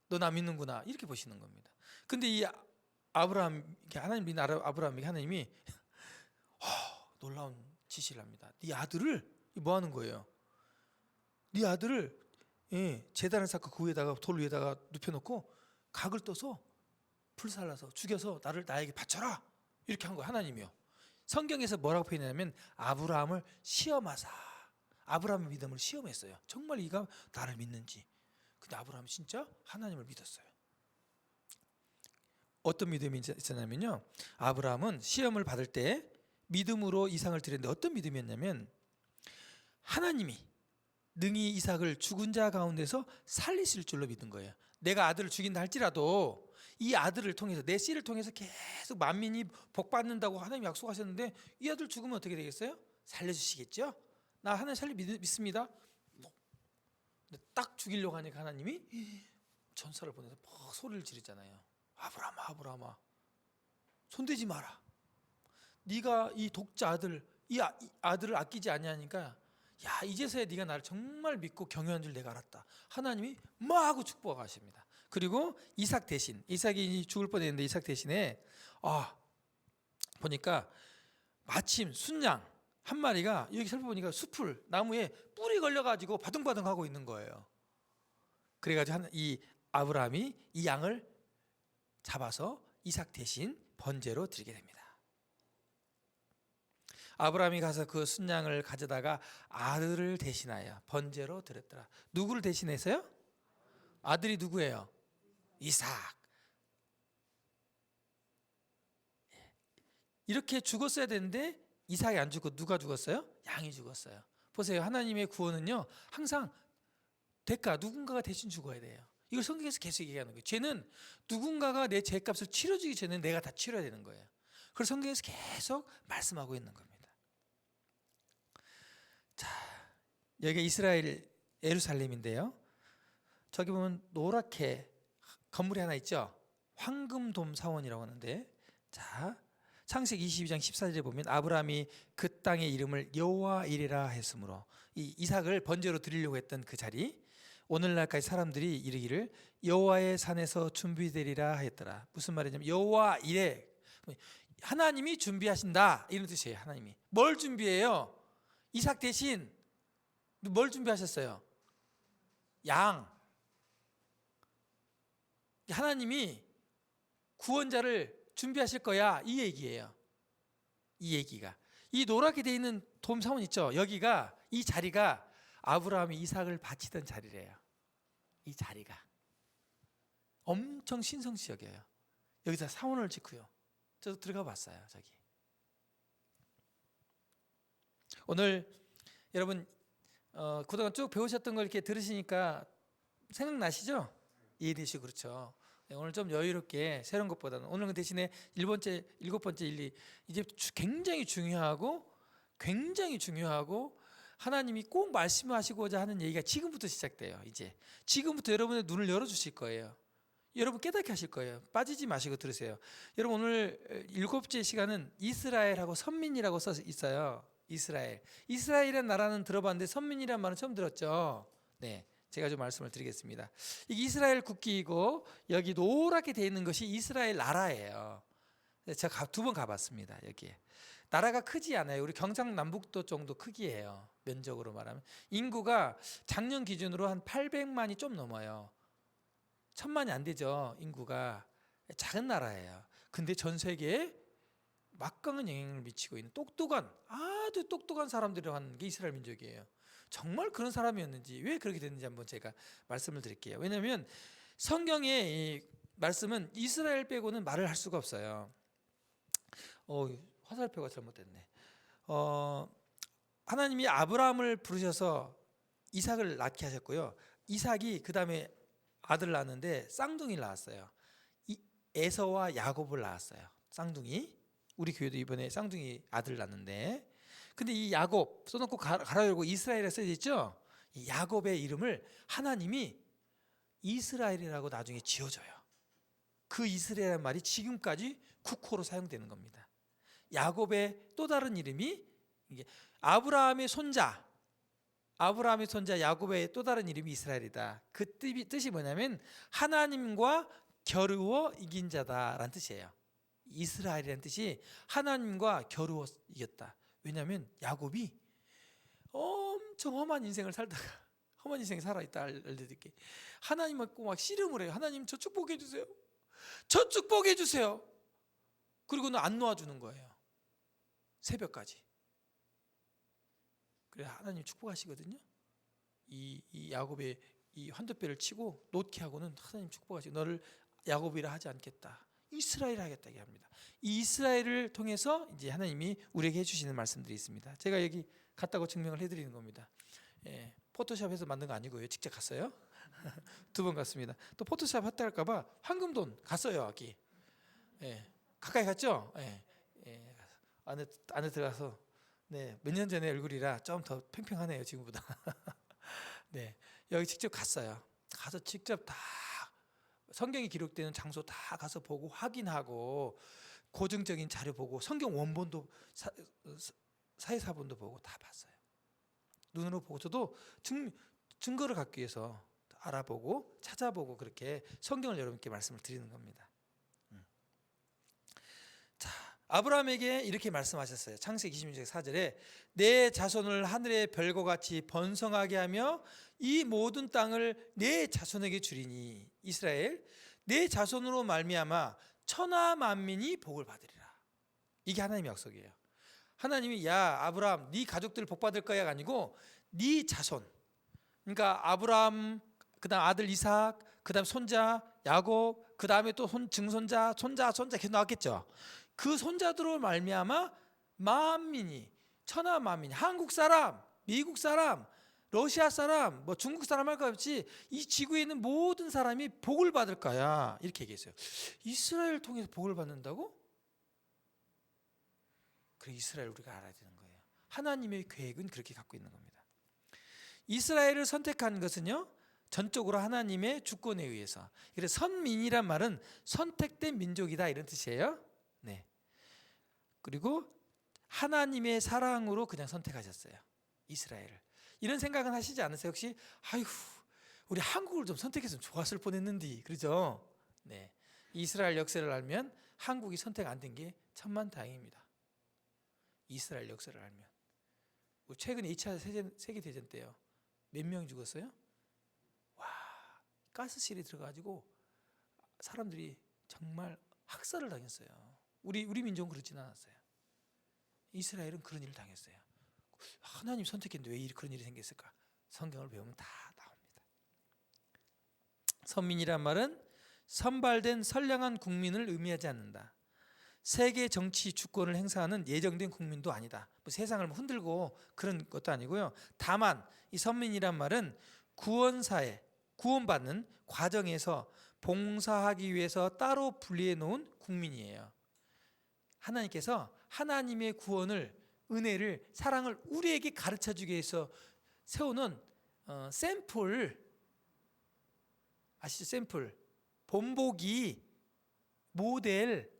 너 나 믿는구나. 이렇게 보시는 겁니다. 근데 이 하나님 믿는 아브라함에게 하나님이 놀라운 지시를 합니다. 네 아들을 뭐 하는 거예요? 네 아들을 제단을 쌓고 그 위에다가 돌 위에다가 눕혀놓고 각을 떠서 불살라서 죽여서 나에게 바쳐라. 이렇게 한 거예요. 하나님이요. 성경에서 뭐라고 표현하냐면 아브라함을 시험하사. 아브라함의 믿음을 시험했어요. 정말 이가 나를 믿는지. 근데 아브라함이 진짜 하나님을 믿었어요. 어떤 믿음이 있었냐면요. 아브라함은 시험을 받을 때 믿음으로 이삭을 드렸는데 어떤 믿음이었냐면 하나님이 능히 이삭을 죽은 자 가운데서 살리실 줄로 믿은 거예요. 내가 아들을 죽인다 할지라도 이 아들을 통해서 내 씨를 통해서 계속 만민이 복받는다고 하나님이 약속하셨는데 이 아들 죽으면 어떻게 되겠어요? 살려주시겠죠? 나 하나님 믿습니다. 근데 딱 죽이려고 하니까 하나님이 전사를 보내서 막 소리를 지르잖아요. 아브라함아 손대지 마라. 네가 이 독자 아들 이 아들을 아끼지 아니하니까 야 이제서야 네가 나를 정말 믿고 경외한 줄 내가 알았다. 하나님이 뭐 하고 축복하십니다. 그리고 이삭 대신 이삭이 죽을 뻔했는데 이삭 대신에 보니까 마침 순양 한 마리가 여기 살펴보니까 숲을 나무에 뿔이 걸려가지고 바둥바둥하고 있는 거예요. 그래가지고 이 아브라함이 이 양을 잡아서 이삭 대신 번제로 드리게 됩니다. 아브라함이 가서 그 순양을 가져다가 아들을 대신하여 번제로 드렸더라. 누구를 대신해서요? 아들이 누구예요? 이삭. 이렇게 죽었어야 되는데 이삭이 안 죽고 누가 죽었어요? 양이 죽었어요. 보세요. 하나님의 구원은요 항상 대가 누군가가 대신 죽어야 돼요. 이걸 성경에서 계속 얘기하는 거예요. 죄는 누군가가 내 죄값을 치러주기 전에 내가 다 치러야 되는 거예요. 그래서 성경에서 계속 말씀하고 있는 겁니다. 자, 여기가 이스라엘 예루살렘인데요. 저기 보면 노랗게 건물이 하나 있죠. 황금돔 사원이라고 하는데, 자 창세기 22장 14절에 보면 아브라함이 그 땅의 이름을 여호와 이레라 했으므로 이 이삭을 번제로 드리려고 했던 그 자리, 오늘날까지 사람들이 이르기를 여호와의 산에서 준비되리라 했더라. 무슨 말이냐면 여호와 이레, 하나님이 준비하신다 이런 뜻이에요. 하나님이 뭘 준비해요? 이삭 대신 뭘 준비하셨어요? 양. 하나님이 구원자를 준비하실 거야 이 얘기예요. 이 얘기가 이 노랗게 돼 있는 돔 사원 있죠. 여기가 이 자리가 아브라함이 이삭을 바치던 자리래요. 이 자리가 엄청 신성시 여겨요. 여기서 사원을 짓고요. 저도 들어가 봤어요. 저기 오늘 여러분 그동안 쭉 배우셨던 걸 이렇게 들으시니까 생각나시죠? 이해되시고 그렇죠? 네, 오늘 좀 여유롭게 새로운 것보다는 오늘 그 대신에 일곱 번째 일리 이제 굉장히 중요하고 하나님이 꼭 말씀하시고자 하는 얘기가 지금부터 시작돼요. 이제 지금부터 여러분의 눈을 열어주실 거예요. 여러분 깨닫게 하실 거예요. 빠지지 마시고 들으세요. 여러분 오늘 일곱째 시간은 이스라엘하고 선민이라고 써 있어요. 이스라엘이라는 나라는 들어봤는데 선민이라는 말은 처음 들었죠. 네, 제가 좀 말씀을 드리겠습니다. 이게 이스라엘 국기이고 여기 노랗게 되어 있는 것이 이스라엘 나라예요. 제가 2번 가봤습니다. 여기에 나라가 크지 않아요. 우리 경상남북도 정도 크기예요. 면적으로 말하면 인구가 작년 기준으로 한 800만이 좀 넘어요. 1000만이 안 되죠. 인구가 작은 나라예요. 근데 전 세계에 막강한 영향을 미치고 있는 아주 똑똑한 사람들이라고 하는 게 이스라엘 민족이에요. 정말 그런 사람이었는지 왜 그렇게 됐는지 한번 제가 말씀을 드릴게요. 왜냐하면 성경의 이 말씀은 이스라엘 빼고는 말을 할 수가 없어요. 화살표가 잘못됐네. 하나님이 아브라함을 부르셔서 이삭을 낳게 하셨고요. 이삭이 그 다음에 아들 낳았는데 쌍둥이를 낳았어요. 에서와 야곱을 낳았어요. 쌍둥이. 우리 교회도 이번에 쌍둥이 아들 낳는데, 근데 이 야곱 써놓고 가로 열고 이스라엘에 써져 있죠. 이 야곱의 이름을 하나님이 이스라엘이라고 나중에 지어줘요. 그 이스라엘이라는 말이 지금까지 국호로 사용되는 겁니다. 야곱의 또 다른 이름이 이게 아브라함의 손자 야곱의 또 다른 이름이 이스라엘이다. 그 뜻이 뭐냐면 하나님과 겨루어 이긴 자다라는 뜻이에요. 이스라엘이라는 뜻이 하나님과 겨루어 이겼다. 왜냐하면 야곱이 엄청 험한 인생을 살다가 험한 인생에 살아있다 알려드릴게. 하나님 맞고 막 씨름을 해요. 하나님 저 축복해 주세요. 저 축복해 주세요. 그리고는 안 놓아주는 거예요. 새벽까지. 그래 하나님 축복하시거든요. 이 야곱의 이 환도뼈를 치고 놓게 하고는 하나님 축복하시고 너를 야곱이라 하지 않겠다. 이스라엘 하겠다 얘기합니다. 이 이스라엘을 통해서 이제 하나님이 우리에게 해주시는 말씀들이 있습니다. 제가 여기 갔다고 증명을 해드리는 겁니다. 예, 포토샵에서 만든 거 아니고요. 직접 갔어요. 2번 갔습니다. 또 포토샵 했다 할까봐 황금돈 갔어요. 여기. 예, 가까이 갔죠. 예, 안에 들어가서 네, 몇 년 전에 얼굴이라 좀 더 팽팽하네요 지금보다. 네, 여기 직접 갔어요. 가서 직접 다 성경이 기록되는 장소 다 가서 보고 확인하고 고증적인 자료 보고 성경 원본도 사회사본도 보고 다 봤어요. 눈으로 보고 저도 증거를 갖기 위해서 알아보고 찾아보고 그렇게 성경을 여러분께 말씀을 드리는 겁니다. 자, 아브라함에게 이렇게 말씀하셨어요. 창세기 26장 4절에 내 자손을 하늘의 별과 같이 번성하게 하며 이 모든 땅을 내 자손에게 주리니 이스라엘 내 자손으로 말미암아 천하 만민이 복을 받으리라. 이게 하나님의 약속이에요. 하나님이 야 아브라함 네 가족들 복 받을 거야가 아니고 네 자손. 그러니까 아브라함 그다음 아들 이삭 그다음 손자 야곱 그다음에 또 증손자 손자 계속 나왔겠죠. 그 손자들로 말미암아 만민이 천하 만민이 한국 사람 미국 사람 러시아 사람, 뭐 중국 사람 할 것 없이 이 지구에 있는 모든 사람이 복을 받을 거야. 이렇게 얘기했어요. 이스라엘 통해서 복을 받는다고? 그래 이스라엘 우리가 알아야 되는 거예요. 하나님의 계획은 그렇게 갖고 있는 겁니다. 이스라엘을 선택한 것은요. 전적으로 하나님의 주권에 의해서. 그래서 선민이란 말은 선택된 민족이다 이런 뜻이에요. 네. 그리고 하나님의 사랑으로 그냥 선택하셨어요. 이스라엘을. 이런 생각은 하시지 않으세요? 혹시 아이고 우리 한국을 좀 선택했으면 좋았을 뻔했는데 그러죠? 네, 이스라엘 역사를 알면 한국이 선택 안 된 게 천만다행입니다. 이스라엘 역사를 알면 최근 2차 세계대전 때요 몇 명이 죽었어요? 와 가스실에 들어가지고 사람들이 정말 학살을 당했어요. 우리 민족은 그렇지는 않았어요. 이스라엘은 그런 일을 당했어요. 하나님 선택했는데 왜 그런 일이 생겼을까? 성경을 배우면 다 나옵니다. 선민이란 말은 선발된 선량한 국민을 의미하지 않는다. 세계 정치 주권을 행사하는 예정된 국민도 아니다. 뭐 세상을 흔들고 그런 것도 아니고요. 다만 이 선민이란 말은 구원사에 구원받는 과정에서 봉사하기 위해서 따로 분리해 놓은 국민이에요. 하나님께서 하나님의 구원을, 은혜를, 사랑을 우리에게 가르쳐 주기 위해서 세우는 샘플, 아시죠? 샘플, 본보기, 모델,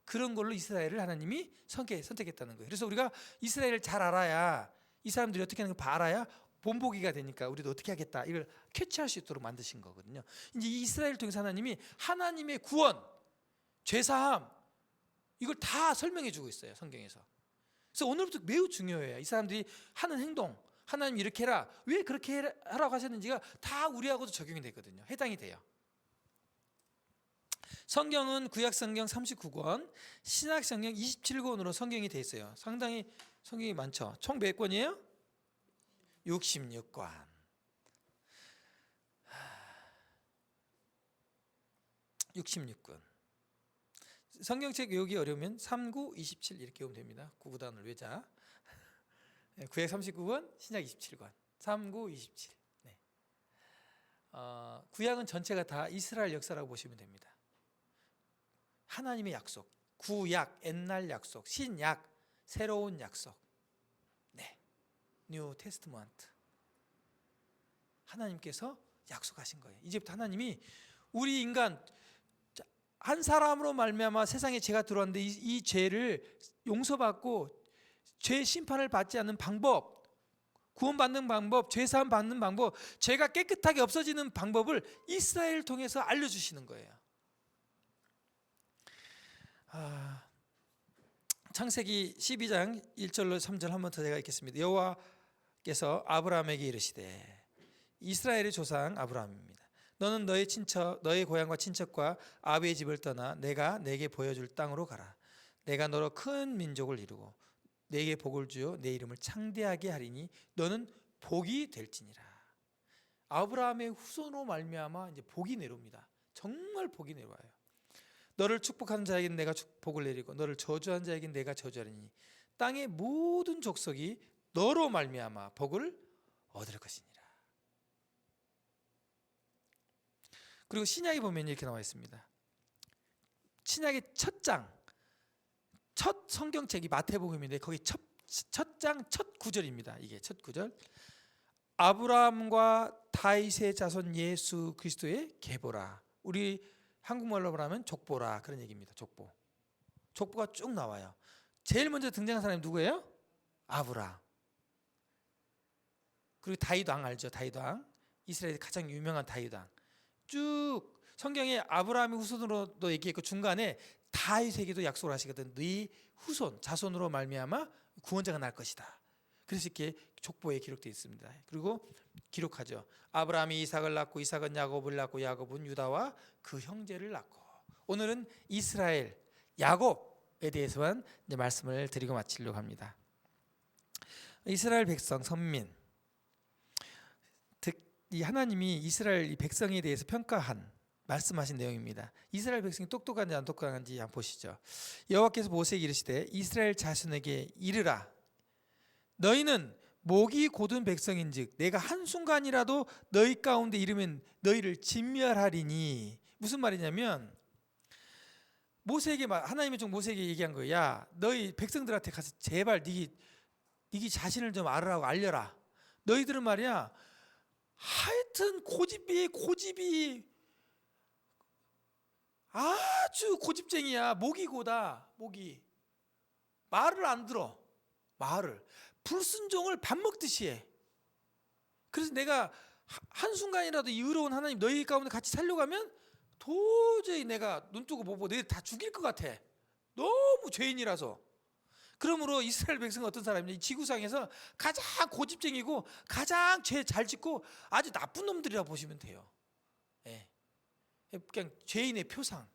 그런 걸로 이스라엘을 하나님이 선택했다는 거예요. 그래서 우리가 이스라엘을 잘 알아야, 이 사람들이 어떻게 하는 걸 알아야 본보기가 되니까 우리도 어떻게 하겠다, 이걸 캐치할 수 있도록 만드신 거거든요. 이제 이 이스라엘을 통해서 하나님이 하나님의 구원, 죄사함, 이걸 다 설명해 주고 있어요, 성경에서. 그래서 오늘부터 매우 중요해요. 이 사람들이 하는 행동, 하나님 이렇게 해라, 왜 그렇게 하라고 하셨는지가 다 우리하고도 적용이 되거든요. 해당이 돼요. 성경은 구약성경 39권, 신약성경 27권으로 성경이 돼 있어요. 상당히 성경이 많죠. 총 몇 권이에요? 66권. 66권. 성경책 외우기 어려우면 39, 27 이렇게 외우면 됩니다. 구구단을 외자. 구약 39권, 신약 27권. 39, 27. 네. 구약은 전체가 다 이스라엘 역사라고 보시면 됩니다. 하나님의 약속, 구약, 옛날 약속, 신약, 새로운 약속. 네. 뉴 테스트먼트. 하나님께서 약속하신 거예요. 이제부터 하나님이 우리 인간 한 사람으로 말미암아 세상에 죄가 들어왔는데 이 죄를 용서받고 죄 심판을 받지 않는 방법, 구원받는 방법, 죄사함 받는 방법, 죄가 깨끗하게 없어지는 방법을 이스라엘을 통해서 알려주시는 거예요. 창세기 12장 1절로 3절 한 번 더 제가 읽겠습니다. 여호와께서 아브라함에게 이르시되, 이스라엘의 조상 아브라함입니다. 너는 너의 친척, 너의 고향과 친척과 아비의 집을 떠나 내가 내게 보여줄 땅으로 가라. 내가 너로 큰 민족을 이루고 내게 복을 주어 내 이름을 창대하게 하리니 너는 복이 될지니라. 아브라함의 후손으로 말미암아 이제 복이 내려옵니다. 정말 복이 내려와요. 너를 축복하는 자에게는 내가 복을 내리고 너를 저주하는 자에게는 내가 저주하리니 땅의 모든 족속이 너로 말미암아 복을 얻을 것이니라. 그리고 신약에 보면 이렇게 나와 있습니다. 신약의 첫 장, 첫 성경책이 마태복음인데 거기 첫 장 첫 구절입니다. 이게 첫 구절. 아브라함과 다윗의 자손 예수 그리스도의 계보라. 우리 한국말로 말하면 족보라, 그런 얘기입니다. 족보. 족보가 쭉 나와요. 제일 먼저 등장한 사람이 누구예요? 아브라함. 그리고 다윗 왕 알죠? 다윗 왕. 이스라엘의 가장 유명한 다윗 왕. 쭉 성경에 아브라함의 후손으로도 얘기했고 중간에 다윗에게도 약속을 하시거든. 네 후손, 자손으로 말미암아 구원자가 날 것이다. 그래서 이렇게 족보에 기록되어 있습니다. 그리고 기록하죠. 아브라함이 이삭을 낳고 이삭은 야곱을 낳고 야곱은 유다와 그 형제를 낳고. 오늘은 이스라엘, 야곱에 대해서만 이제 말씀을 드리고 마치려고 합니다. 이스라엘 백성, 선민. 이 하나님이 이스라엘 백성에 대해서 평가한, 말씀하신 내용입니다. 이스라엘 백성이 똑똑한지 안 똑똑한지 한번 보시죠. 여호와께서 모세에게 이르시되 이스라엘 자손에게 이르라. 너희는 목이 곧은 백성인즉 내가 한순간이라도 너희 가운데 이르면 너희를 진멸하리니. 무슨 말이냐면 모세에게, 하나님이 좀 모세에게 얘기한 거예요. 야, 너희 백성들한테 가서 제발 네 자신을 좀 알려라. 너희들은 말이야, 하여튼 고집이 아주 고집쟁이야. 목이 고다. 목이 말을 안 들어. 말을 불순종을 밥 먹듯이 해. 그래서 내가 한순간이라도 이 의로운 하나님 너희 가운데 같이 살려고 하면 도저히 내가 눈 뜨고 못 보고 너희들 다 죽일 것 같아. 너무 죄인이라서. 그러므로 이스라엘 백성은 어떤 사람이냐, 이 지구상에서 가장 고집쟁이고 가장 죄 잘 짓고 아주 나쁜 놈들이라 보시면 돼요. 예. 그냥 죄인의 표상.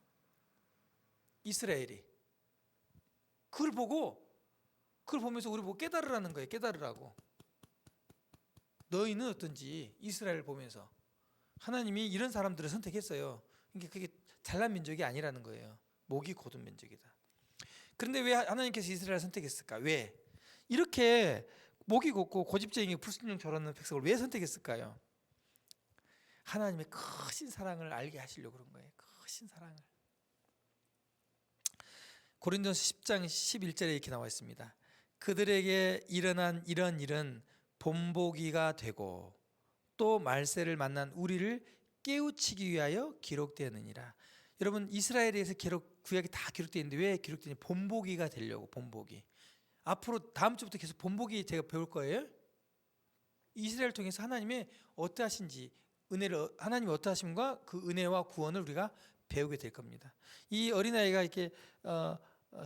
이스라엘이 그걸 보면서 우리 보고 깨달으라는 거예요. 깨달으라고. 너희는 어떤지 이스라엘을 보면서 하나님이 이런 사람들을 선택했어요. 그러니까 그게 잘난 민족이 아니라는 거예요. 목이 곧은 민족이다. 그런데 왜 하나님께서 이스라엘을 선택했을까? 왜? 이렇게 목이 곧고 고집쟁이 불순종 저러는 백성을 왜 선택했을까요? 하나님의 크신 사랑을 알게 하시려고 그런 거예요. 크신 사랑을. 고린도서 10장 11절에 이렇게 나와 있습니다. 그들에게 일어난 이런 일은 본보기가 되고 또 말세를 만난 우리를 깨우치기 위하여 기록되었느니라. 여러분, 이스라엘에 대해서 구약이 다 기록되어 있는데 왜 기록되냐? 본보기가 되려고. 본보기. 앞으로 다음 주부터 계속 본보기 제가 배울 거예요. 이스라엘을 통해서 하나님의 어떠하신지, 은혜를, 하나님의 어떠하심과 그 은혜와 구원을 우리가 배우게 될 겁니다. 이 어린아이가 이렇게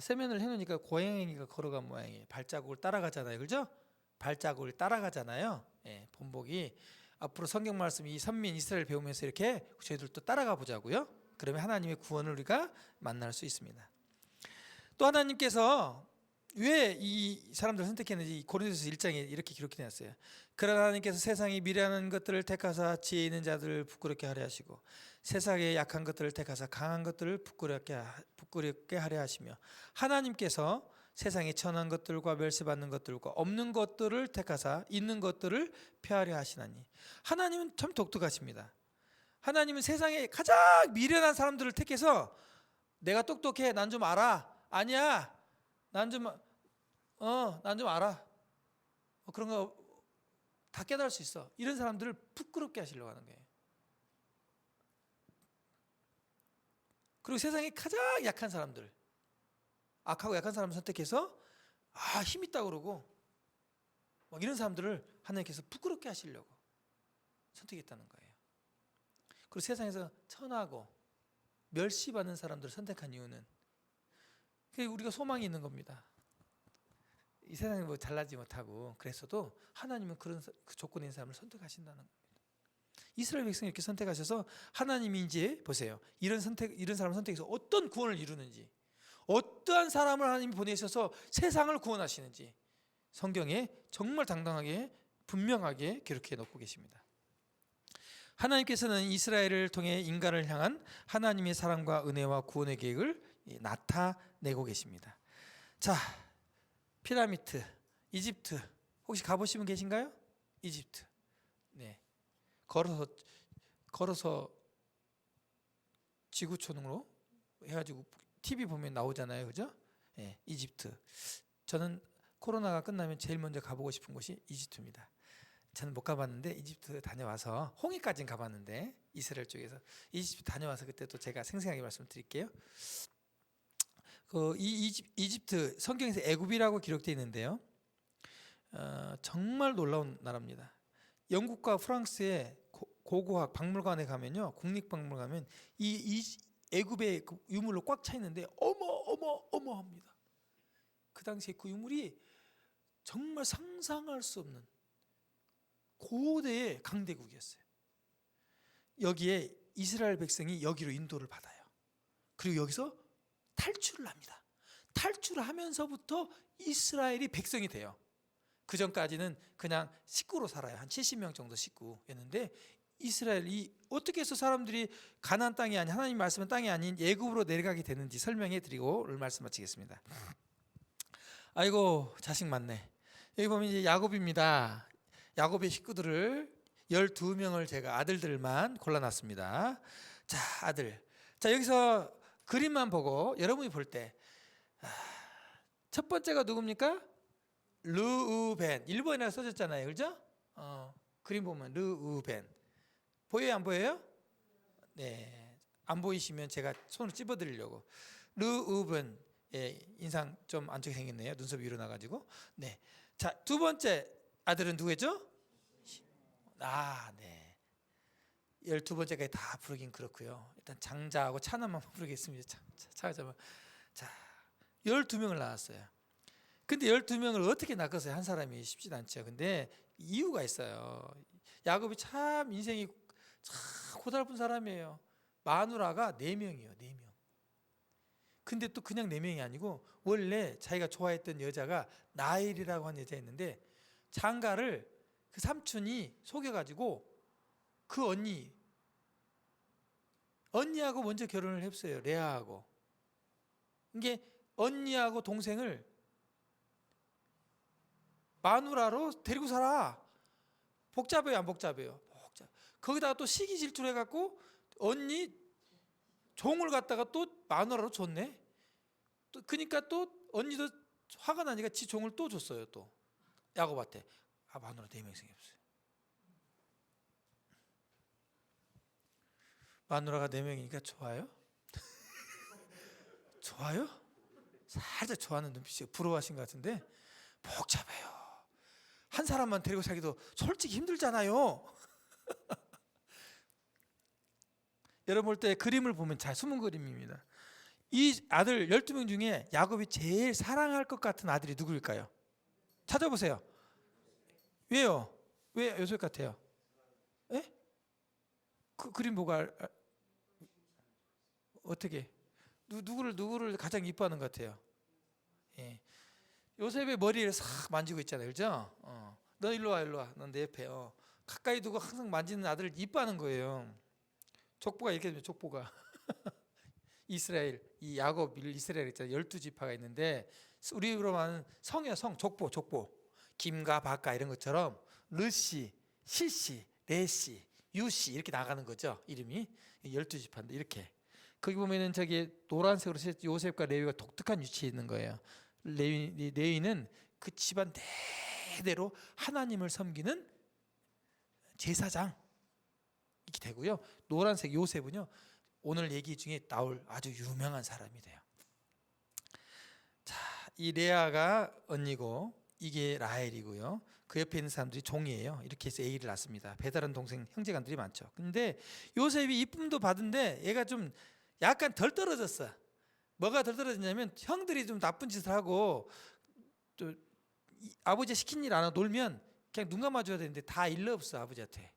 세면을 해놓으니까 고양이가 걸어간 모양이에요. 발자국을 따라가잖아요. 그죠? 발자국을 따라가잖아요. 예, 본보기. 앞으로 성경 말씀 이 선민 이스라엘 배우면서 이렇게 저희들도 따라가 보자고요. 그러면 하나님의 구원을 우리가 만날 수 있습니다. 또 하나님께서 왜 이 사람들을 선택했는지 고린도서 1장에 이렇게 기록해 놨어요. 그러나 하나님께서 세상이 미련한 것들을 택하사 지혜 있는 자들을 부끄럽게 하려 하시고 세상의 약한 것들을 택하사 강한 것들을 부끄럽게 하려 하시며 하나님께서 세상의 천한 것들과 멸시받는 것들과 없는 것들을 택하사 있는 것들을 폐하려 하시나니. 하나님은 참 독특하십니다. 하나님은 세상에 가장 미련한 사람들을 택해서 내가 똑똑해, 난 좀 알아. 아니야, 난 좀 알아. 그런 거 다 깨달을 수 있어. 이런 사람들을 부끄럽게 하시려고 하는 거예요. 그리고 세상에 가장 약한 사람들, 악하고 약한 사람을 선택해서 힘 있다 그러고 막 이런 사람들을 하나님께서 부끄럽게 하시려고 선택했다는 거예요. 그리고 세상에서 천하고 멸시받는 사람들을 선택한 이유는 우리가 소망이 있는 겁니다. 이 세상에 뭐 잘나지 못하고 그랬어도 하나님은 그런 그 조건에 있는 사람을 선택하신다는 겁니다. 이스라엘 백성을 이렇게 선택하셔서 하나님이 이제 보세요. 이런 사람을 선택해서 어떤 구원을 이루는지, 어떠한 사람을 하나님이 보내셔서 세상을 구원하시는지 성경에 정말 당당하게 분명하게 기록해 놓고 계십니다. 하나님께서는 이스라엘을 통해 인간을 향한 하나님의 사랑과 은혜와 구원의 계획을 나타내고 계십니다. 자, 피라미드, 이집트 혹시 가보신 분 계신가요? 이집트. 네, 걸어서 지구촌으로 해가지고 TV 보면 나오잖아요, 그죠? 네, 이집트. 저는 코로나가 끝나면 제일 먼저 가보고 싶은 곳이 이집트입니다. 저는 못 가봤는데 이집트 다녀와서 홍해까지는 가봤는데 이스라엘 쪽에서 이집트 다녀와서 그때 또 제가 생생하게 말씀드릴게요. 이집트 성경에서 애굽이라고 기록되어 있는데요. 정말 놀라운 나라입니다. 영국과 프랑스의 고고학 박물관에 가면요, 국립박물관 가면 이 애굽의 그 유물로 꽉 차 있는데 어마어마합니다. 그 당시에 그 유물이 정말 상상할 수 없는 고대의 강대국이었어요. 여기에 이스라엘 백성이 여기로 인도를 받아요. 그리고 여기서 탈출을 합니다. 탈출을 하면서부터 이스라엘이 백성이 돼요. 그 전까지는 그냥 식구로 살아요. 한 70명 정도 식구였는데 이스라엘이 어떻게 해서 사람들이 가나안 땅이 아닌 하나님 말씀은 땅이 아닌 애굽으로 내려가게 되는지 설명해 드리고 오늘 말씀 마치겠습니다. 아이고, 자식 많네. 여기 보면 이제 야곱입니다. 야곱의 식구들을 12명을 제가 아들들만 골라놨습니다. 자, 아들. 자, 여기서 그림만 보고 여러분이 볼 때 첫 번째가 누굽니까? 르우벤. 1번이라고 써졌잖아요, 그죠? 그림 보면 르우벤. 보여요, 안 보여요? 네, 안 보이시면 제가 손을 찝어드리려고. 르우벤. 예, 인상 좀 안 좋게 생겼네요. 눈썹이 위로 나가지고. 네. 자, 두 번째 아들은 누구죠? 네. 12번째까지 다 부르긴 그렇고요. 일단 장자하고 차나만 부르겠습니다. 자, 12명을 낳았어요. 근데 12명을 어떻게 낳겠어요? 한 사람이 쉽지 않죠. 근데 이유가 있어요. 야곱이 참 인생이 참 고달픈 사람이에요. 마누라가 4명이에요. 4명. 근데 또 그냥 4명이 아니고 원래 자기가 좋아했던 여자가 나일이라고 하는 여자였는데 장가를 그 삼촌이 속여가지고 그 언니하고 먼저 결혼을 했어요. 레아하고. 이게 언니하고 동생을 마누라로 데리고 살아. 복잡해요, 안 복잡해요? 복잡. 거기다가 또 시기 질투를 해갖고 언니 종을 갖다가 또 마누라로 줬네. 또 그러니까 또 언니도 화가 나니까 지 종을 또 줬어요. 또 야곱한테. 마누라 4명이 생겼어요. 마누라가 4명이니까 좋아요? 좋아요? 살짝 좋아하는 눈빛이 부러워하신 것 같은데 복잡해요. 한 사람만 데리고 살기도 솔직히 힘들잖아요. 여러분 볼 때 그림을 보면 잘 숨은 그림입니다. 이 아들 12명 중에 야곱이 제일 사랑할 것 같은 아들이 누구일까요? 찾아보세요. 왜요? 왜 요셉 같아요? 에? 그 그림 보고 어떻게 누구를 가장 이뻐하는 것 같아요? 예. 요셉의 머리를 싹 만지고 있잖아요, 그렇죠? 너 일로 와, 넌 내 옆에. 가까이 두고 항상 만지는 아들을 이뻐하는 거예요. 족보가 이렇게 되면 족보가 이스라엘, 이 야곱 이스라엘 있잖아요. 12지파가 있는데 우리로 말하는 성이야, 성, 족보. 김가 바가 이런 것처럼 르시, 시시, 레시, 유시 이렇게 나가는 거죠. 이름이 12지파인데 이렇게. 거기 보면은 저기 노란색으로 요셉과 레위가 독특한 위치에 있는 거예요. 레위는 그 집안 대대로 하나님을 섬기는 제사장 이렇게 되고요. 노란색 요셉은요, 오늘 얘기 중에 나올 아주 유명한 사람이 돼요. 자, 이 레아가 언니고 이게 라헬이고요. 그 옆에 있는 사람들이 종이에요. 이렇게 해서 A를 낳습니다. 배다른 동생 형제간들이 많죠. 근데 요셉이 이쁨도 받은데 얘가 좀 약간 덜 떨어졌어. 뭐가 덜 떨어졌냐면 형들이 좀 나쁜 짓을 하고 또 아버지 시킨 일 안 하고 놀면 그냥 눈 감아줘야 되는데 다 일러 없어 아버지한테.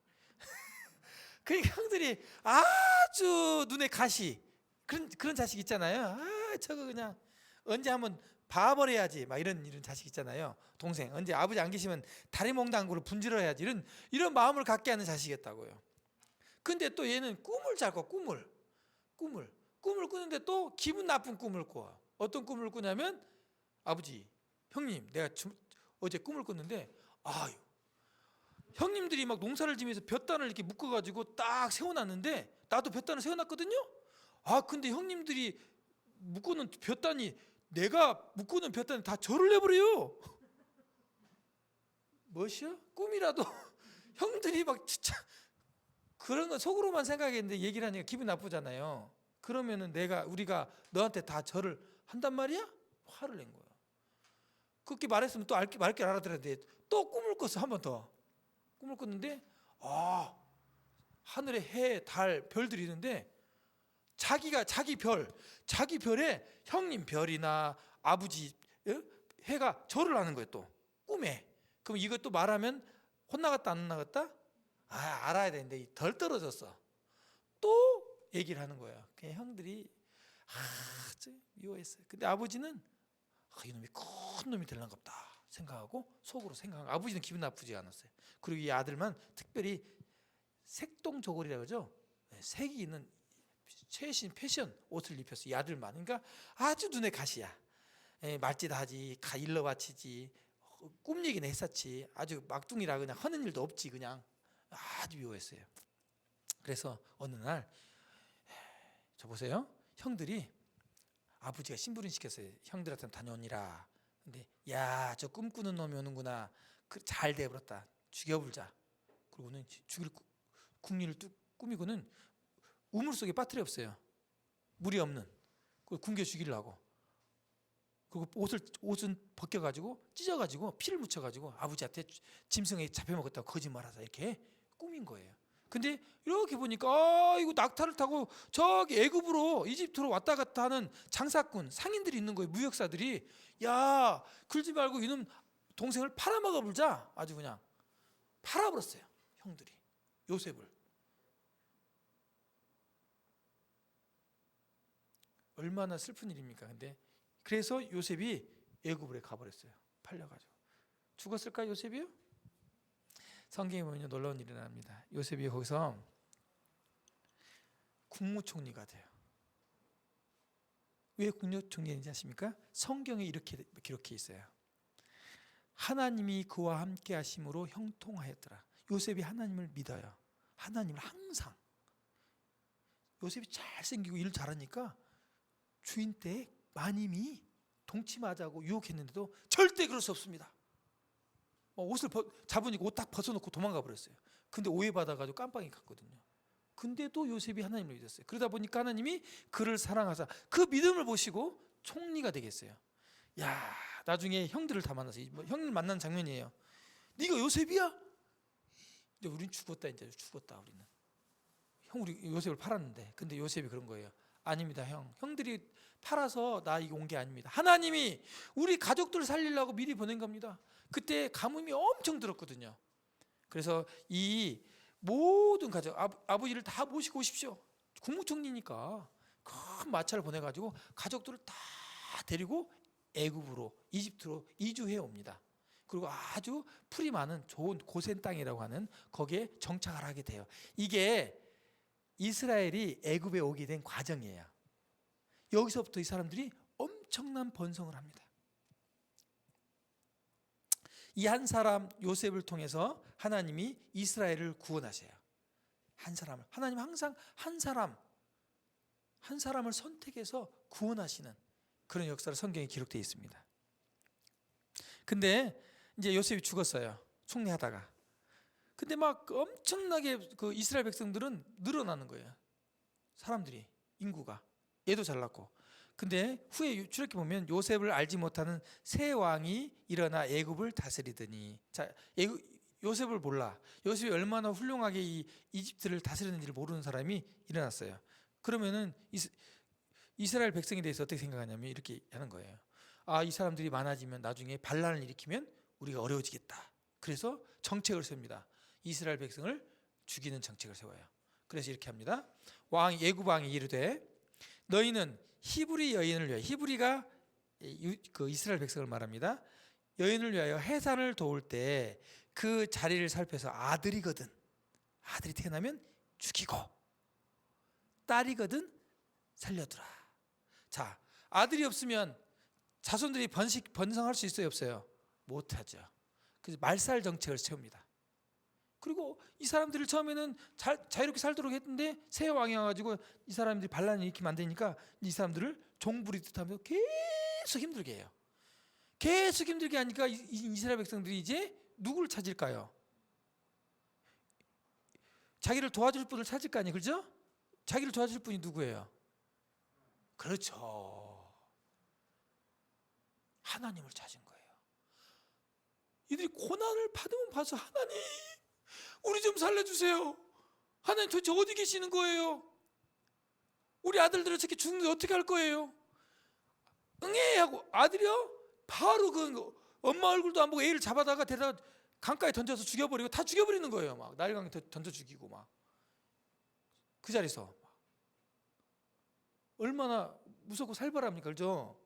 그러니까 형들이 아주 눈에 가시 그런 자식 있잖아요. 저거 그냥 언제 한번 봐버려야지 막 이런 자식 있잖아요. 동생 언제 아버지 안 계시면 다리 몽당구를 분질러야지 이런 마음을 갖게 하는 자식이었다고요. 근데 또 얘는 꿈을 잘 꿔. 꿈을 꾸는데 또 기분 나쁜 꿈을 꿔. 어떤 꿈을 꾸냐면 아버지 형님 내가 어제 꿈을 꿨는데 형님들이 막 농사를 지면서 볕단을 이렇게 묶어가지고 딱 세워놨는데 나도 볕단을 세워놨거든요. 근데 형님들이 묶어놓은 볕단이 내가 묶어놓은 볕단이 다 절을 내버려요. 뭐시여? 꿈이라도 형들이 막 진짜 그런 건 속으로만 생각했는데 얘기를 하니까 기분 나쁘잖아요. 그러면은 우리가 너한테 다 절을 한단 말이야? 화를 낸 거야. 그렇게 말했으면 또 말길 알아들어야 돼. 또 꿈을 꿨어. 한 번 더. 꿈을 꿨는데 하늘에 해, 달, 별들이 있는데 자기 별에 형님 별이나 아버지 해가 절을 하는 거예요. 또 꿈에. 그럼 이것도 말하면 혼나갔다 안 혼나갔다? 알아야 되는데 덜 떨어졌어. 또 얘기를 하는 거야. 그냥 형들이 미워했어요. 근데 아버지는 이놈이 큰 놈이 될란가 보다 생각하고 속으로 생각하고 아버지는 기분 나쁘지 않았어요. 그리고 이 아들만 특별히 색동저고리라고 그러죠. 색이 있는 최신 패션 옷을 입혔어. 이 아들만. 그러니까 아주 눈에 가시야. 말짓하지, 일러 바치지, 꿈 얘기는 했었지. 아주 막둥이라 그냥 하는 일도 없지. 그냥 아주 미워했어요. 그래서 어느 날 저 보세요. 형들이 아버지가 심부름 시켰어요. 형들한테 다녀오니라. 근데 야, 저 꿈꾸는 놈이 오는구나. 잘 돼버렸다. 죽여불자. 그러고는 죽일 궁리를 뚝 꾸미고는 우물 속에 빠뜨려 없어요. 물이 없는. 그걸 굶겨 죽이려고. 그리고 옷은 벗겨가지고 찢어가지고 피를 묻혀가지고 아버지한테 짐승에 잡혀먹었다고 거짓말하자 이렇게 꾸민 거예요. 근데 이렇게 보니까 이거 낙타를 타고 저기 애굽으로 이집트로 왔다 갔다 하는 장사꾼 상인들이 있는 거예요. 무역사들이. 야, 굴지 말고 이놈 동생을 팔아먹어 불자. 아주 그냥 팔아버렸어요. 형들이 요셉을. 얼마나 슬픈 일입니까? 근데 그래서 요셉이 애굽으로 가버렸어요. 팔려가지고. 죽었을까 요셉이요? 성경에 보면 놀라운 일이 일어납니다. 요셉이 거기서 국무총리가 돼요. 왜 국무총리인지 아십니까? 성경에 이렇게 기록해 있어요. 하나님이 그와 함께 하심으로 형통하였더라. 요셉이 하나님을 믿어요. 하나님을 항상. 요셉이 잘생기고 일 잘하니까 주인 때 마님이 동침하자고 유혹했는데도 절대 그럴 수 없습니다. 옷을 잡으니까 옷 딱 벗어놓고 도망가 버렸어요. 근데 오해받아가지고 깜빵에 갔거든요. 근데도 요셉이 하나님을 믿었어요. 그러다 보니까 하나님이 그를 사랑하사 그 믿음을 보시고 총리가 되겠어요. 야, 나중에 형들을 다 만나서 형을 만난 장면이에요. 네가 요셉이야? 이제 우린 죽었다. 이제 죽었다. 우리는 우리 요셉을 팔았는데, 근데 요셉이 그런 거예요. 아닙니다, 형들이 팔아서 나 이거 온 게 아닙니다. 하나님이 우리 가족들 살리려고 미리 보낸 겁니다. 그때 가뭄이 엄청 들었거든요. 그래서 이 모든 가족, 아버지를 다 모시고 오십시오. 국무총리니까 큰 마차를 보내가지고 가족들을 다 데리고 애굽으로, 이집트로 이주해 옵니다. 그리고 아주 풀이 많은 좋은 고센 땅이라고 하는 거기에 정착을 하게 돼요. 이게 이스라엘이 애굽에 오게 된 과정이에요. 여기서부터 이 사람들이 엄청난 번성을 합니다. 이 한 사람 요셉을 통해서 하나님이 이스라엘을 구원하셔요. 한 사람을, 하나님 항상 한 사람을 선택해서 구원하시는 그런 역사로 성경에 기록되어 있습니다. 근데 이제 요셉이 죽었어요. 총리하다가. 근데 막 엄청나게 그 이스라엘 백성들은 늘어나는 거예요. 사람들이, 인구가. 얘도 잘났고. 근데 후에 출애굽기 보면 요셉을 알지 못하는 새 왕이 일어나 애굽을 다스리더니, 자, 요셉을 몰라. 요셉이 얼마나 훌륭하게 이 이집트를 다스렸는지를 모르는 사람이 일어났어요. 그러면은 이스라엘 백성에 대해서 어떻게 생각하냐면 이렇게 하는 거예요. 아, 이 사람들이 많아지면 나중에 반란을 일으키면 우리가 어려워지겠다. 그래서 정책을 세웁니다. 이스라엘 백성을 죽이는 정책을 세워요. 그래서 이렇게 합니다. 애굽 왕이 이르되 너희는 히브리 여인을 위하여, 히브리가 그 이스라엘 백성을 말합니다. 여인을 위하여 해산을 도울 때 그 자리를 살펴서 아들이 태어나면 죽이고 딸이거든 살려두라. 자, 아들이 없으면 자손들이 번성할 수 있어요, 없어요? 못하죠. 그래서 말살 정책을 세웁니다. 그리고 이 사람들을 처음에는 자유롭게 살도록 했는데 새 왕이 와가지고 이 사람들이 반란을 일으키면 안 되니까 이 사람들을 종부리듯 하면서 계속 힘들게 해요. 계속 힘들게 하니까 이스라엘 백성들이 이제 누구를 찾을까요? 자기를 도와줄 분을 찾을 거 아니에요, 그렇죠? 자기를 도와줄 분이 누구예요? 그렇죠. 하나님을 찾은 거예요. 이들이 고난을 받으면 봐서 하나님, 우리 좀 살려주세요. 하나님 도대체 어디 계시는 거예요? 우리 아들들은 저렇게 죽는데 어떻게 할 거예요? 응애 하고 아들이요? 바로 그 엄마 얼굴도 안 보고 애를 잡아다가 데려다 강가에 던져서 죽여버리고 다 죽여버리는 거예요. 막 나일강에 던져 죽이고 막 그 자리에서 얼마나 무섭고 살벌합니까, 그렇죠?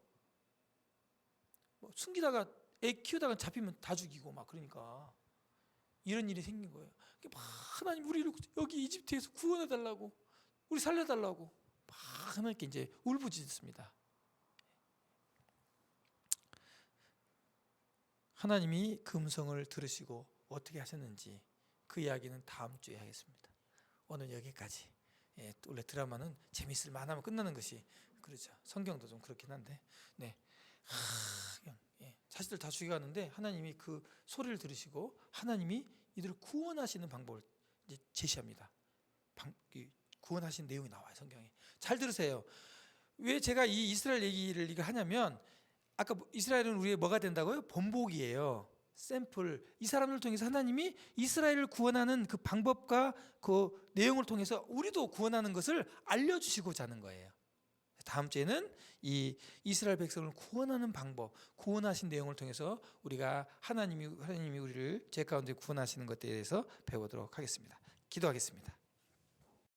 숨기다가 애 키우다가 잡히면 다 죽이고 막 그러니까 이런 일이 생긴 거예요. 막 하나님 우리를 여기 이집트에서 구원해달라고, 우리 살려달라고 막 하나님께 이제 울부짖습니다. 하나님이 그 음성을 들으시고 어떻게 하셨는지 그 이야기는 다음 주에 하겠습니다. 오늘 여기까지. 원래 드라마는 재미있을 만하면 끝나는 것이 그렇죠. 성경도 좀 그렇긴 한데, 네. 자식들 다 죽여갔는데 하나님이 그 소리를 들으시고 하나님이 이들을 구원하시는 방법을 이제 제시합니다. 구원하신 내용이 나와요, 성경에. 잘 들으세요. 왜 제가 이 이스라엘 얘기를 이거 하냐면, 아까 이스라엘은 우리의 뭐가 된다고요? 본보기예요. 샘플. 이 사람을 통해서 하나님이 이스라엘을 구원하는 그 방법과 그 내용을 통해서 우리도 구원하는 것을 알려주시고자 하는 거예요. 다음 주에는 이 이스라엘 백성을 구원하는 방법, 구원하신 내용을 통해서 우리가 하나님이 우리를 죄 가운데 구원하시는 것에 대해서 배우도록 하겠습니다. 기도하겠습니다.